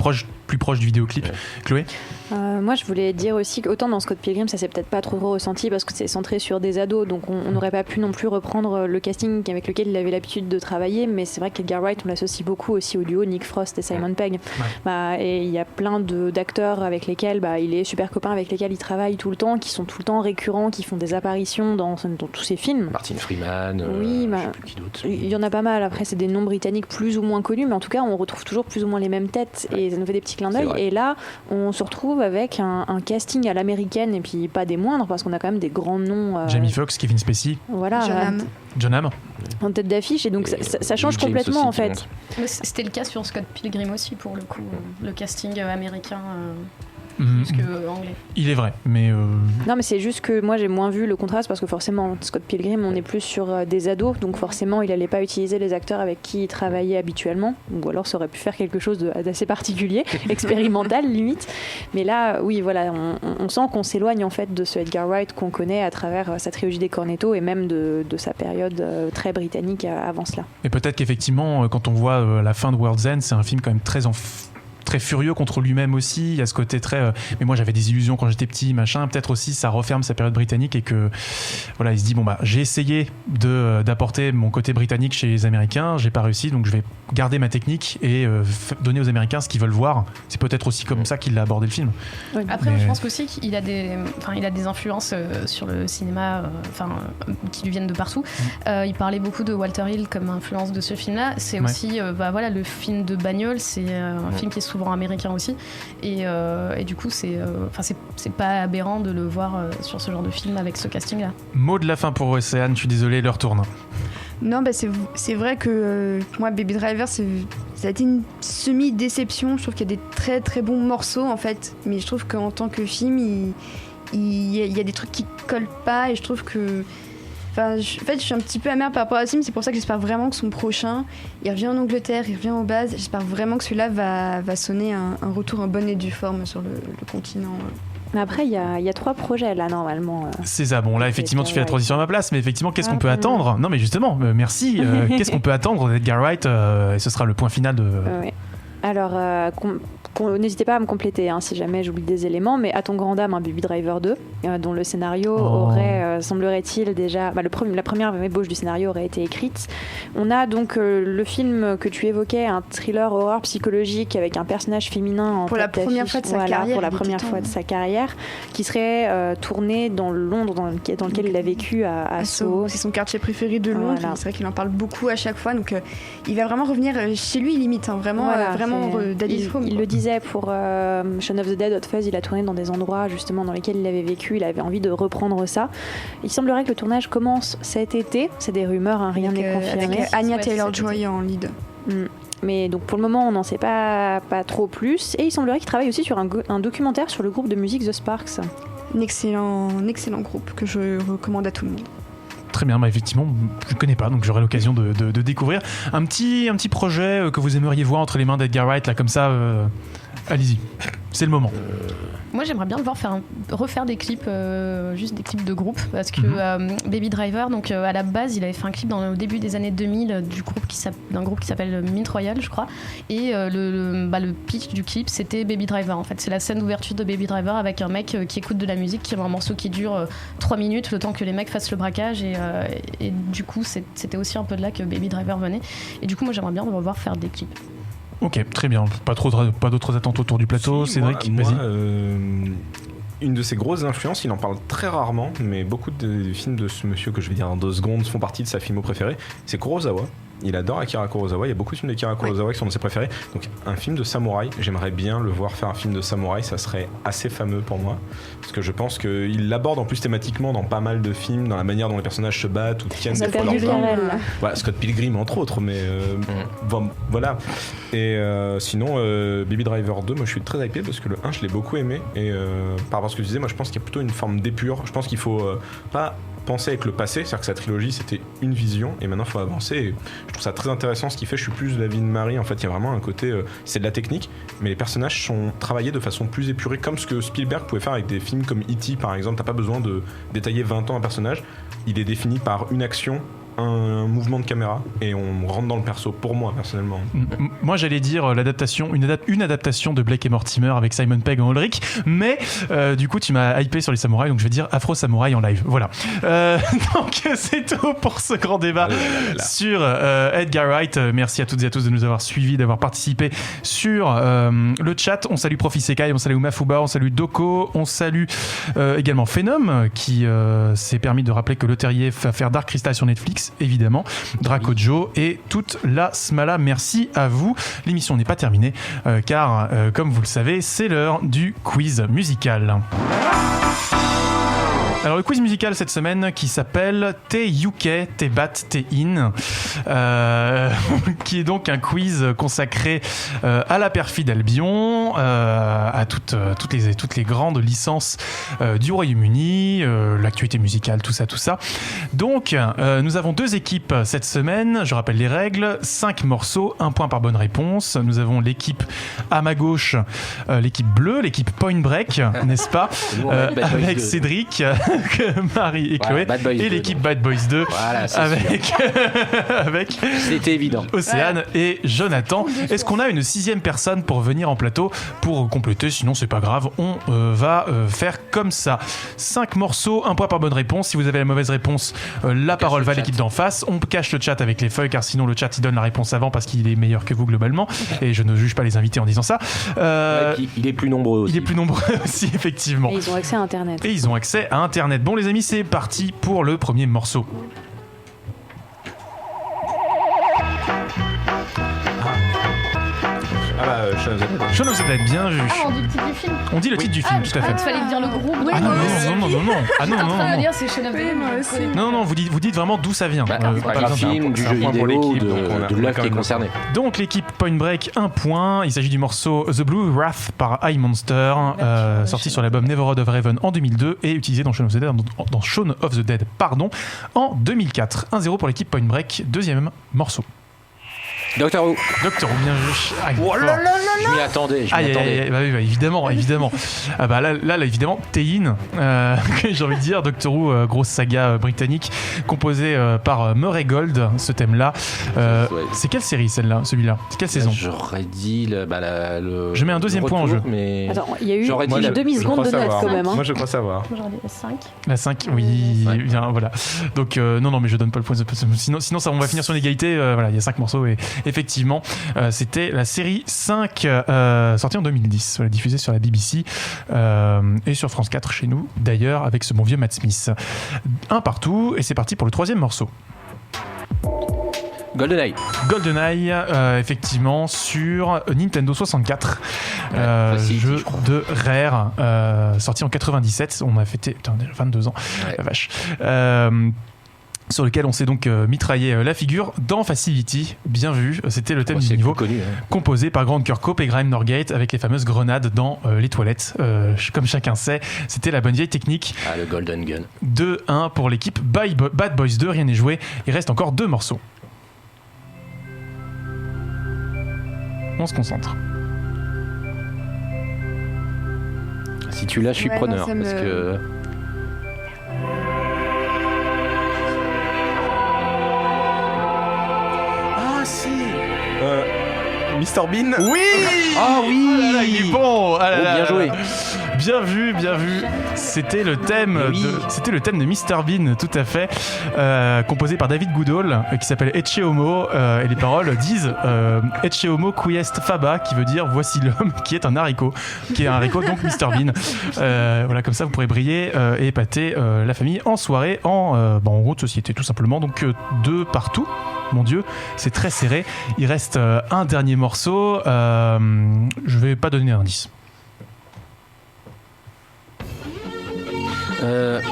plus proche du vidéoclip. Ouais. Chloé. Moi je voulais dire aussi qu'autant dans Scott Pilgrim ça s'est peut-être pas trop ressenti parce que c'est centré sur des ados, donc on n'aurait pas pu non plus reprendre le casting avec lequel il avait l'habitude de travailler, mais c'est vrai qu'Edgar Wright on l'associe beaucoup aussi au duo Nick Frost et Simon Pegg. Ouais. Et il y a plein d'acteurs avec lesquels il est super copain, avec lesquels il travaille tout le temps, qui sont tout le temps récurrents, qui font des apparitions dans tous ses films. Martin Freeman, oui, je sais plus qui d'autre. Il y en a pas mal, après c'est des noms britanniques plus ou moins connus, mais en tout cas on retrouve toujours plus ou moins les mêmes têtes, et ça nous fait des petits clins d'œil, et là on se retrouve avec un casting à l'américaine, et puis pas des moindres, parce qu'on a quand même des grands noms. Jamie Foxx, Kevin Spacey, voilà, John Hamm en tête d'affiche, et donc ça change complètement en fait. Mais c'était le cas sur Scott Pilgrim aussi pour le coup, le casting américain. Plus que anglais. Il est vrai, mais non, mais c'est juste que moi j'ai moins vu le contraste, parce que forcément Scott Pilgrim on est plus sur des ados, donc forcément il allait pas utiliser les acteurs avec qui il travaillait habituellement, ou alors ça aurait pu faire quelque chose d'assez particulier, expérimental limite. Mais là, oui, voilà, on sent qu'on s'éloigne en fait de ce Edgar Wright qu'on connaît à travers sa trilogie des Cornetto et même de sa période très britannique avant cela. Et peut-être qu'effectivement, quand on voit la fin de World's End, c'est un film quand même très furieux contre lui-même aussi, il y a ce côté très mais moi j'avais des illusions quand j'étais petit, machin, peut-être aussi ça referme sa période britannique, et que voilà, il se dit j'ai essayé d'apporter mon côté britannique chez les Américains, j'ai pas réussi, donc je vais garder ma technique et donner aux Américains ce qu'ils veulent voir. C'est peut-être aussi comme ça qu'il a abordé le film. Oui. Après moi, je pense aussi qu'il a des influences sur le cinéma qui lui viennent de partout. Il parlait beaucoup de Walter Hill comme influence de ce film-là. C'est aussi le film de bagnole, c'est un film qui est souvent américain aussi, et du coup c'est pas aberrant de le voir sur ce genre de film avec ce casting là. Mot de la fin pour Océane, je suis désolé, l'heure tourne. Non, c'est vrai que pour moi Baby Driver ça a été une semi-déception. Je trouve qu'il y a des très très bons morceaux en fait, mais je trouve qu'en tant que film il y a des trucs qui collent pas et je trouve que... Enfin, je suis un petit peu amère par rapport à Sim, c'est pour ça que j'espère vraiment que son prochain, il revient en Angleterre, il revient aux bases, j'espère vraiment que celui-là va sonner un retour en bonne et due forme sur le continent. Après, il y a 3 projets là normalement. C'est ça, bon là effectivement tu fais la transition à ma place, mais effectivement qu'est-ce qu'on peut attendre ? Non mais justement, merci, qu'est-ce qu'on peut attendre d'Edgar Wright et ce sera le point final de... Ouais. Alors, n'hésitez pas à me compléter si jamais j'oublie des éléments, mais à ton grand dame, un Baby Driver 2, dont le scénario aurait, semblerait-il déjà, la première ébauche du scénario aurait été écrite. On a donc le film que tu évoquais, un thriller horreur psychologique avec un personnage féminin pour la première fois de sa carrière. Pour la première fois de sa carrière, qui serait tourné dans Londres, dans lequel il a vécu à Soho. C'est son quartier préféré de Londres. Voilà. C'est vrai qu'il en parle beaucoup à chaque fois, donc il va vraiment revenir chez lui limite, vraiment Daddy's Home. Il le disait pour Shaun of the Dead, Hot Fuzz, il a tourné dans des endroits justement dans lesquels il avait vécu, il avait envie de reprendre ça. Il semblerait que le tournage commence cet été, c'est des rumeurs, rien n'est confirmé. Avec Anya Taylor-Joy en lead. Mais donc pour le moment on n'en sait pas trop plus, et il semblerait qu'il travaille aussi sur un documentaire sur le groupe de musique The Sparks. Un excellent groupe que je recommande à tout le monde. Très bien, effectivement, je ne connais pas, donc j'aurai l'occasion de découvrir. Un petit projet que vous aimeriez voir entre les mains d'Edgar Wright, là, comme ça, allez-y, c'est le moment. Moi, j'aimerais bien le voir refaire des clips, juste des clips de groupe, parce que Baby Driver, donc à la base, il avait fait un clip au début des années 2000 d'un groupe qui s'appelle Mint Royal, je crois, et le pitch du clip, c'était Baby Driver. En fait, c'est la scène d'ouverture de Baby Driver avec un mec qui écoute de la musique, qui a un morceau qui dure 3 minutes, le temps que les mecs fassent le braquage, et du coup, c'était aussi un peu de là que Baby Driver venait. Et du coup, moi, j'aimerais bien le revoir faire des clips. Ok, très bien. Pas d'autres attentes autour du plateau. Cédric, moi, vas-y. Une de ses grosses influences, il en parle très rarement, mais beaucoup de films de ce monsieur que je vais dire en 2 secondes font partie de sa filmo préférée. C'est Kurosawa. Il adore Akira Kurosawa, il y a beaucoup de films d'Akira Kurosawa qui sont de ses préférés. Donc un film de samouraï, j'aimerais bien le voir faire un film de samouraï, ça serait assez fameux pour moi. Parce que je pense qu'il l'aborde en plus thématiquement dans pas mal de films, dans la manière dont les personnages se battent ou tiennent des fois leurs armes. Voilà, Scott Pilgrim entre autres, mais voilà. Et sinon, Baby Driver 2, moi je suis très hypé parce que le 1 je l'ai beaucoup aimé. Et par rapport à ce que tu disais, moi je pense qu'il y a plutôt une forme d'épure. Je pense qu'il faut pas penser avec le passé, c'est-à-dire que sa trilogie c'était une vision et maintenant il faut avancer, et je trouve ça très intéressant ce qu'il fait. Je suis plus de l'avis de Marie, en fait il y a vraiment un côté, c'est de la technique, mais les personnages sont travaillés de façon plus épurée, comme ce que Spielberg pouvait faire avec des films comme E.T. par exemple. T'as pas besoin de détailler 20 ans un personnage, il est défini par une action, un mouvement de caméra, et on rentre dans le perso, pour moi personnellement. Moi j'allais dire une adaptation de Blake et Mortimer avec Simon Pegg en Ulrich, mais du coup tu m'as hypé sur les samouraïs, donc je vais dire Afro Samouraï en live, voilà. Donc c'est tout pour ce grand débat sur Edgar Wright. Merci à toutes et à tous de nous avoir suivis, d'avoir participé sur le chat. On salue Profi Sekai, on salue Mafuba, on salue Doko, on salue également Phenom qui s'est permis de rappeler que Le Terrier va faire Dark Crystal sur Netflix, évidemment, Dracojo et toute la Smala. Merci à vous. L'émission n'est pas terminée car comme vous le savez, c'est l'heure du quiz musical. Alors le quiz musical cette semaine qui s'appelle Te UK, Te Bat, Te In, qui est donc un quiz consacré à la perfide Albion, à toutes les grandes licences du Royaume-Uni, l'actualité musicale, tout ça. Donc nous avons 2 équipes cette semaine, je rappelle les règles, 5 morceaux, 1 point par bonne réponse. Nous avons l'équipe à ma gauche, l'équipe bleue, l'équipe Point Break, n'est-ce pas, avec Cédric, Marie et Chloé, et l'équipe Bad Boys 2, voilà, avec c'était évident, Océane et Jonathan. Est-ce qu'on a une 6e personne pour venir en plateau pour compléter? Sinon c'est pas grave, on va faire comme ça. 5 morceaux, 1 point par bonne réponse. Si vous avez la mauvaise réponse, la parole va à l'équipe d'en face. On cache le chat avec les feuilles, car sinon le chat il donne la réponse avant parce qu'il est meilleur que vous globalement, et je ne juge pas les invités en disant ça. Et puis, il est plus nombreux aussi. Il est plus nombreux aussi, effectivement. Et ils ont accès à Internet. Et ils ont accès à Internet. Bon les amis, c'est parti pour le premier morceau. Shaun of the Dead, bien vu. Ah, on dit le titre du film. On dit le titre du film, tout à fait. Il fallait dire le groupe. Ah non. Ah non. C'est Shaun of the Dead. Non, vous dites vraiment d'où ça vient. Du film, du jeu vidéo, de l'œuvre qui est concernée. Donc l'équipe Point Break, 1 point. Il s'agit du morceau The Blue Wrath par iMonster, sorti sur l'album Never Out of Raven en 2002 et utilisé dans Shaun of the Dead, en 2004. 1-0 pour l'équipe Point Break, deuxième morceau. Doctor Who, bien vu. je m'y attendais. Bah oui, évidemment. Là, évidemment, Tein, j'ai envie de dire, Doctor Who, grosse saga britannique, composée par Murray Gold, ce thème-là. C'est quelle série celui-là C'est quelle saison? J'aurais dit Je mets un deuxième point en jeu. Mais... Attends, il y a eu une demi-seconde de note quand même. Moi, je crois savoir. J'aurais dit 5. La 5, oui, bien, voilà. Donc, non, mais je donne pas le point. Sinon ça, on va finir sur l'égalité. Voilà, il y a 5 morceaux et effectivement, c'était la série 5 sortie en 2010, diffusée sur la BBC et sur France 4 chez nous, d'ailleurs, avec ce bon vieux Matt Smith. 1 partout, et c'est parti pour le troisième morceau. GoldenEye, effectivement, sur Nintendo 64, jeu de Rare, sorti en 97. On a fêté 22 ans, la vache. Sur lequel on s'est donc mitraillé la figure dans Facility, bien vu, c'était le thème du niveau, composé par Grant Kirkhope et Graham Norgate avec les fameuses grenades dans les toilettes. Comme chacun sait, c'était la bonne vieille technique. Le Golden Gun. 2-1 pour l'équipe Bad Boys 2, rien n'est joué, il reste encore 2 morceaux. On se concentre. Si tu l'as, je suis preneur, parce que... Mr Bean. Oui. Ah oui. Oh là là, il est bon. Bien joué. Bien vu. C'était le thème de Mr Bean, tout à fait, composé par David Goodall, qui s'appelle Ecce Homo, et les paroles disent Ecce Homo qui est faba, qui veut dire voici l'homme qui est un haricot, donc Mr Bean. Voilà, comme ça vous pourrez briller et épater la famille en soirée, en haute société, tout simplement. Donc 2 partout. Mon Dieu, c'est très serré. Il reste un dernier morceau. Je vais pas donner un indice.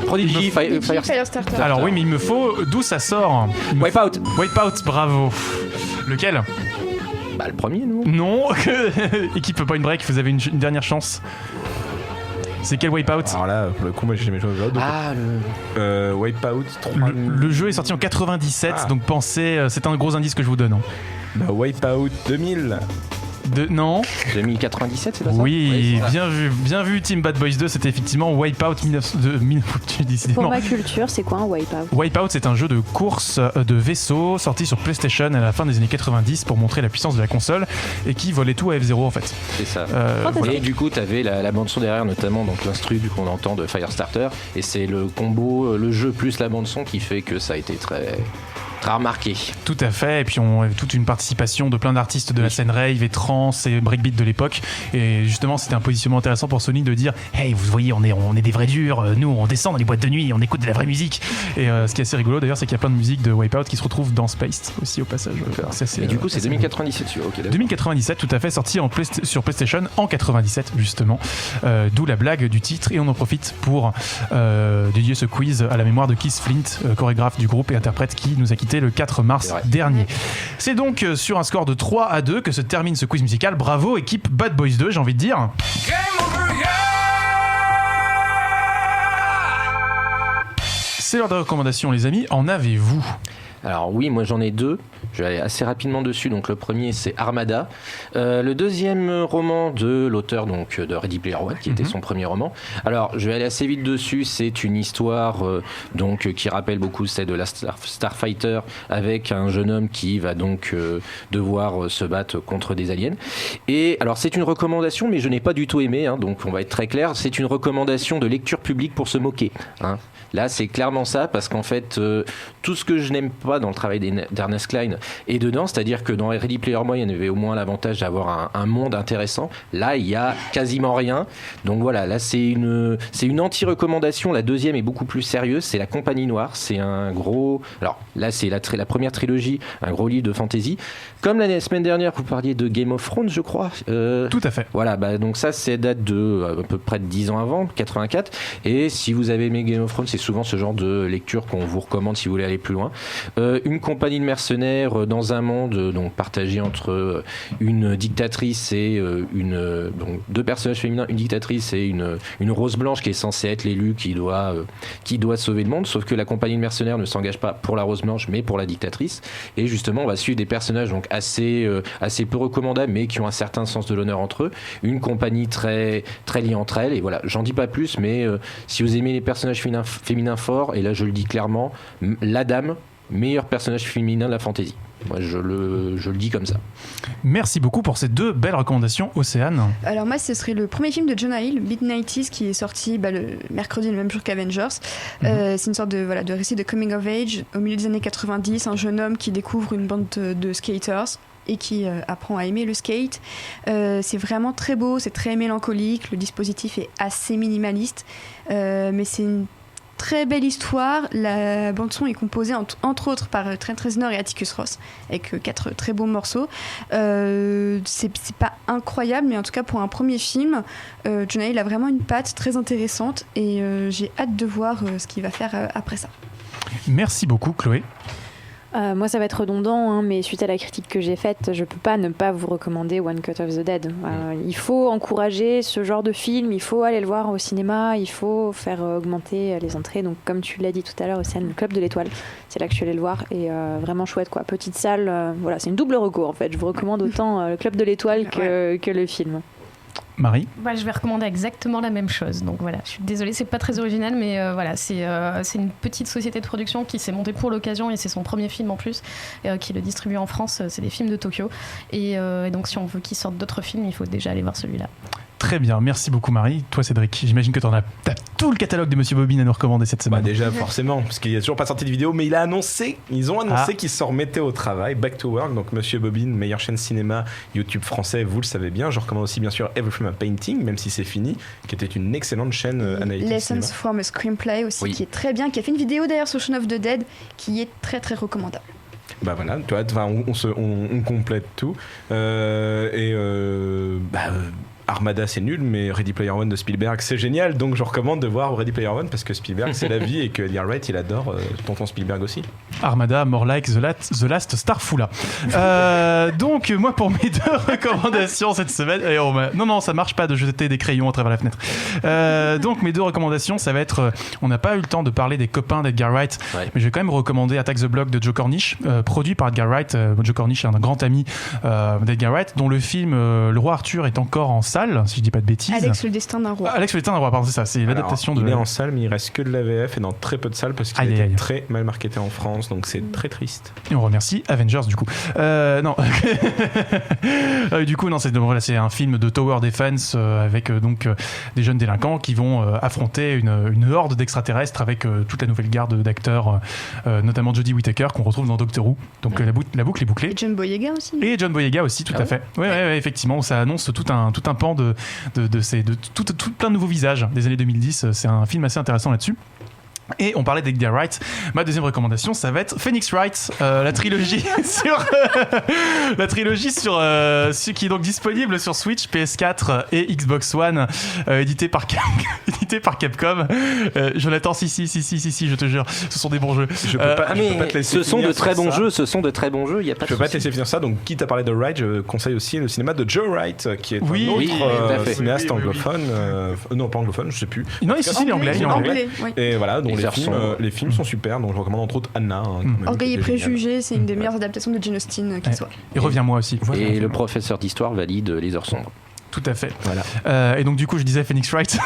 Prodigy, Firestarter. Alors oui, mais il me faut d'où ça sort. Wipeout, bravo. Lequel? le premier, non? Non. Équipe Point Break, vous avez une dernière chance. C'est quel Wipeout? Alors là, pour le coup, moi j'ai jamais joué au jeu. Wipeout 3. Le jeu est sorti en 97, donc pensez, c'est un gros indice que je vous donne. Wipeout 2000. Non. 2097, c'est pas ça? Oui, bien vu Team Bad Boys 2, c'était effectivement Wipeout 19... Pour ma culture, c'est quoi un Wipeout? Wipeout, c'est un jeu de course de vaisseau sorti sur PlayStation à la fin des années 90 pour montrer la puissance de la console et qui volait tout à F0 en fait. C'est ça. Et du coup, t'avais la bande son derrière, notamment donc l'instru qu'on entend de Firestarter, et c'est le combo, le jeu plus la bande son qui fait que ça a été très remarqué. Tout à fait, et puis on avait toute une participation de plein d'artistes de la scène rave et trance et breakbeat de l'époque, et justement c'était un positionnement intéressant pour Sony de dire hey, vous voyez, on est des vrais durs, nous on descend dans les boîtes de nuit, on écoute de la vraie musique. Et ce qui est assez rigolo d'ailleurs, c'est qu'il y a plein de musiques de Wipeout qui se retrouvent dans Space aussi au passage. Et du coup c'est 2097 okay, 2097, tout à fait, sorti sur PlayStation en 97 justement, d'où la blague du titre, et on en profite pour dédier ce quiz à la mémoire de Keith Flint, chorégraphe du groupe et interprète qui nous a quitté le 4 mars dernier. C'est donc sur un score de 3-2 que se termine ce quiz musical. Bravo équipe Bad Boys 2, j'ai envie de dire. C'est l'heure de recommandations les amis, en avez-vous? Alors oui, moi j'en ai 2. Je vais aller assez rapidement dessus. Donc le premier c'est Armada, le deuxième roman de l'auteur donc de Ready Player One, qui était son premier roman. Alors je vais aller assez vite dessus. C'est une histoire donc qui rappelle beaucoup celle de la Starfighter, avec un jeune homme qui va donc devoir se battre contre des aliens. Et alors c'est une recommandation, mais je n'ai pas du tout aimé. Donc on va être très clair. C'est une recommandation de lecture publique pour se moquer. Là, c'est clairement ça, parce qu'en fait, tout ce que je n'aime pas dans le travail d'Ernest Cline est dedans, c'est-à-dire que dans Ready Player One, il y en avait au moins l'avantage d'avoir un monde intéressant. Là, il y a quasiment rien. Donc voilà, là, c'est une anti-recommandation. La deuxième est beaucoup plus sérieuse. C'est La Compagnie Noire. C'est un gros... Alors là, c'est la première trilogie, un gros livre de fantasy. Comme la semaine dernière, vous parliez de Game of Thrones, je crois. Tout à fait. Voilà, donc ça, c'est date de à peu près de 10 ans avant, 84. Et si vous avez aimé Game of Thrones, c'est souvent ce genre de lecture qu'on vous recommande si vous voulez aller plus loin. Une compagnie de mercenaires dans un monde donc partagé entre une dictatrice et donc deux personnages féminins, une dictatrice et une rose blanche qui est censée être l'élu qui doit sauver le monde. Sauf que la compagnie de mercenaires ne s'engage pas pour la rose blanche, mais pour la dictatrice. Et justement, on va suivre des personnages donc assez peu recommandables, mais qui ont un certain sens de l'honneur entre eux. Une compagnie très très liée entre elles. Et voilà, j'en dis pas plus, mais si vous aimez les personnages féminins forts, et là je le dis clairement, la dame, meilleur personnage féminin de la fantasy. Moi, je le dis comme ça. Merci beaucoup pour ces deux belles recommandations, Océane. Alors moi, ce serait le premier film de Jonah Hill, Mid-90s, qui est sorti le mercredi, le même jour qu'Avengers. C'est une sorte de récit de coming of age au milieu des années 90, un jeune homme qui découvre une bande de skaters et qui apprend à aimer le skate. C'est vraiment très beau, c'est très mélancolique, le dispositif est assez minimaliste, mais c'est une très belle histoire. La bande-son est composée entre autres par Trent Reznor et Atticus Ross, avec 4 très beaux morceaux. C'est pas incroyable, mais en tout cas pour un premier film, Jonah Hill a vraiment une patte très intéressante et j'ai hâte de voir ce qu'il va faire après ça. Merci beaucoup, Chloé. Moi, ça va être redondant, mais suite à la critique que j'ai faite, je peux pas ne pas vous recommander One Cut of the Dead. Il faut encourager ce genre de film, il faut aller le voir au cinéma, il faut faire augmenter les entrées. Donc, comme tu l'as dit tout à l'heure, Océane, le Club de l'Étoile, c'est là que je suis allée le voir et vraiment chouette, quoi. Petite salle, voilà, c'est une double reco en fait. Je vous recommande autant le Club de l'Étoile que le film. Marie ? Je vais recommander exactement la même chose. Donc voilà, je suis désolée, c'est pas très original, mais voilà, c'est une petite société de production qui s'est montée pour l'occasion et c'est son premier film en plus, qui le distribue en France. C'est des films de Tokyo. Et donc si on veut qu'il sorte d'autres films, il faut déjà aller voir celui-là. Très bien, merci beaucoup Marie. Toi Cédric, j'imagine que t'as tout le catalogue de Monsieur Bobine à nous recommander cette semaine. Déjà forcément, parce qu'il n'y a toujours pas sorti de vidéo, mais ils ont annoncé qu'ils se remettaient au travail, Back to Work, donc Monsieur Bobine, meilleure chaîne cinéma YouTube français, vous le savez bien. Je recommande aussi bien sûr Everything a Painting, même si c'est fini, qui était une excellente chaîne analytique. Lessons from a Screenplay aussi, qui est très bien, qui a fait une vidéo d'ailleurs sur Shaun of the Dead, qui est très très recommandable. Voilà, tu vois, on complète tout. Armada c'est nul, mais Ready Player One de Spielberg c'est génial, donc je recommande de voir Ready Player One parce que Spielberg c'est la vie et que Edgar Wright il adore tonton Spielberg aussi. Armada, more like The Last Starfula. Donc moi pour mes deux recommandations cette semaine, non ça marche pas de jeter des crayons à travers la fenêtre. Donc mes deux recommandations ça va être, on n'a pas eu le temps de parler des copains d'Edgar Wright, mais je vais quand même recommander Attack the Block de Joe Cornish, produit par Edgar Wright. Joe Cornish est un grand ami d'Edgar Wright, dont le film Le Roi Arthur est encore en salle, si je dis pas de bêtises. Alex le destin d'un roi. Alex le destin d'un roi, pardon, c'est ça, c'est l'adaptation de... Il est en salle, mais il reste que de la VF et dans très peu de salles parce qu'il était très mal marketé en France, donc c'est très triste. Et on remercie Avengers du coup. Non. Du coup, non, c'est un film de Tower Defense avec des jeunes délinquants qui vont affronter une horde d'extraterrestres avec toute la nouvelle garde d'acteurs, notamment Jodie Whittaker qu'on retrouve dans Doctor Who. Donc la boucle est bouclée. Et John Boyega aussi. Et John Boyega aussi, tout à fait. Ouais, effectivement, ça annonce tout un pan de plein de nouveaux visages des années 2010. C'est un film assez intéressant là-dessus. Et on parlait d'Edgar Wright. Ma deuxième recommandation, ça va être Phoenix Wright, la trilogie sur qui est donc disponible sur Switch, PS4 et Xbox One, édité par Capcom. Jonathan, si, je te jure, ce sont des bons jeux. Je peux pas te laisser. Ce sont de très bons jeux. Il y a pas. Je peux pas te laisser finir ça. Donc, quitte à parler de Wright, je conseille aussi le cinéma de Joe Wright, qui est un autre cinéaste anglophone. Non, pas anglophone, je sais plus. Non, ici il est anglais. Et voilà. Donc les films sont super, donc je recommande entre autres Anna. Orgueil et préjugés, c'est une des meilleures adaptations de Jane Austen qui soit. Et Reviens-moi aussi. Et le professeur d'histoire valide Les Heures sombres. Tout à fait. Voilà. Et donc du coup je disais Phoenix Wright,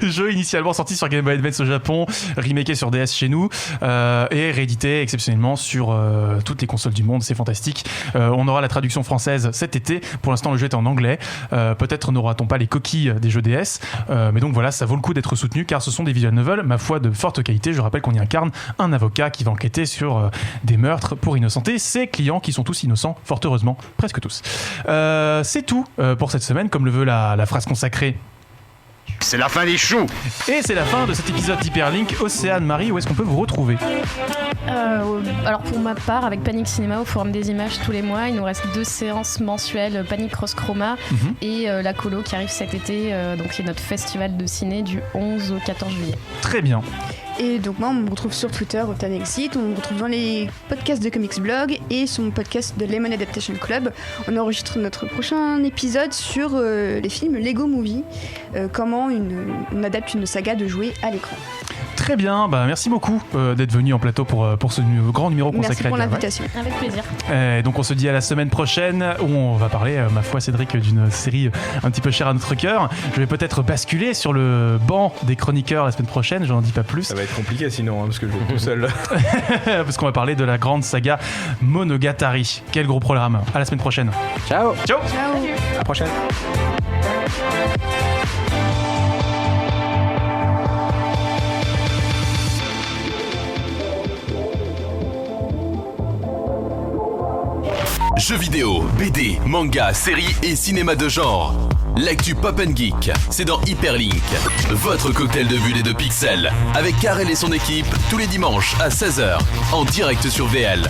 jeu initialement sorti sur Game Boy Advance au Japon, remaké sur DS chez nous et réédité exceptionnellement sur toutes les consoles du monde. C'est fantastique. On aura la traduction française cet été. Pour l'instant le jeu est en anglais. Peut-être n'aura-t-on pas les coquilles des jeux DS, mais donc voilà, ça vaut le coup d'être soutenu car ce sont des visual novels, ma foi, de forte qualité. Je rappelle qu'on y incarne un avocat qui va enquêter sur des meurtres pour innocenter ses clients qui sont tous innocents, fort heureusement, presque tous. C'est tout pour cette semaine, comme le veut la phrase consacrée. C'est la fin des choux. Et c'est la fin de cet épisode d'Hyperlink. Océane, Marie, où est-ce qu'on peut vous retrouver ? Alors pour ma part, avec Panic Cinéma au Forum des Images tous les mois, il nous reste 2 séances mensuelles, Panic Cross Chroma et la Colo qui arrive cet été, donc qui est notre festival de ciné du 11 au 14 juillet. Très bien. Et donc moi, on me retrouve sur Twitter, Optanexit, on me retrouve dans les podcasts de Comics Blog et sur mon podcast de Lemon Adaptation Club. On enregistre notre prochain épisode sur les films Lego Movie, comment on adapte une saga de jouets à l'écran. Très bien, merci beaucoup d'être venu en plateau pour ce grand numéro consacré Merci pour l'invitation. Ouais. Avec plaisir. Donc on se dit à la semaine prochaine où on va parler, ma foi Cédric, d'une série un petit peu chère à notre cœur. Je vais peut-être basculer sur le banc des chroniqueurs la semaine prochaine, j'en dis pas plus. Ça va être compliqué sinon, parce que je vais être tout seul. Parce qu'on va parler de la grande saga Monogatari. Quel gros programme. À la semaine prochaine. Ciao. Ciao. À la prochaine. Jeux vidéo, BD, manga, séries et cinéma de genre. L'actu Pop & Geek, c'est dans Hyperlink. Votre cocktail de bulles et de pixels. Avec Karel et son équipe, tous les dimanches à 16h, en direct sur VL.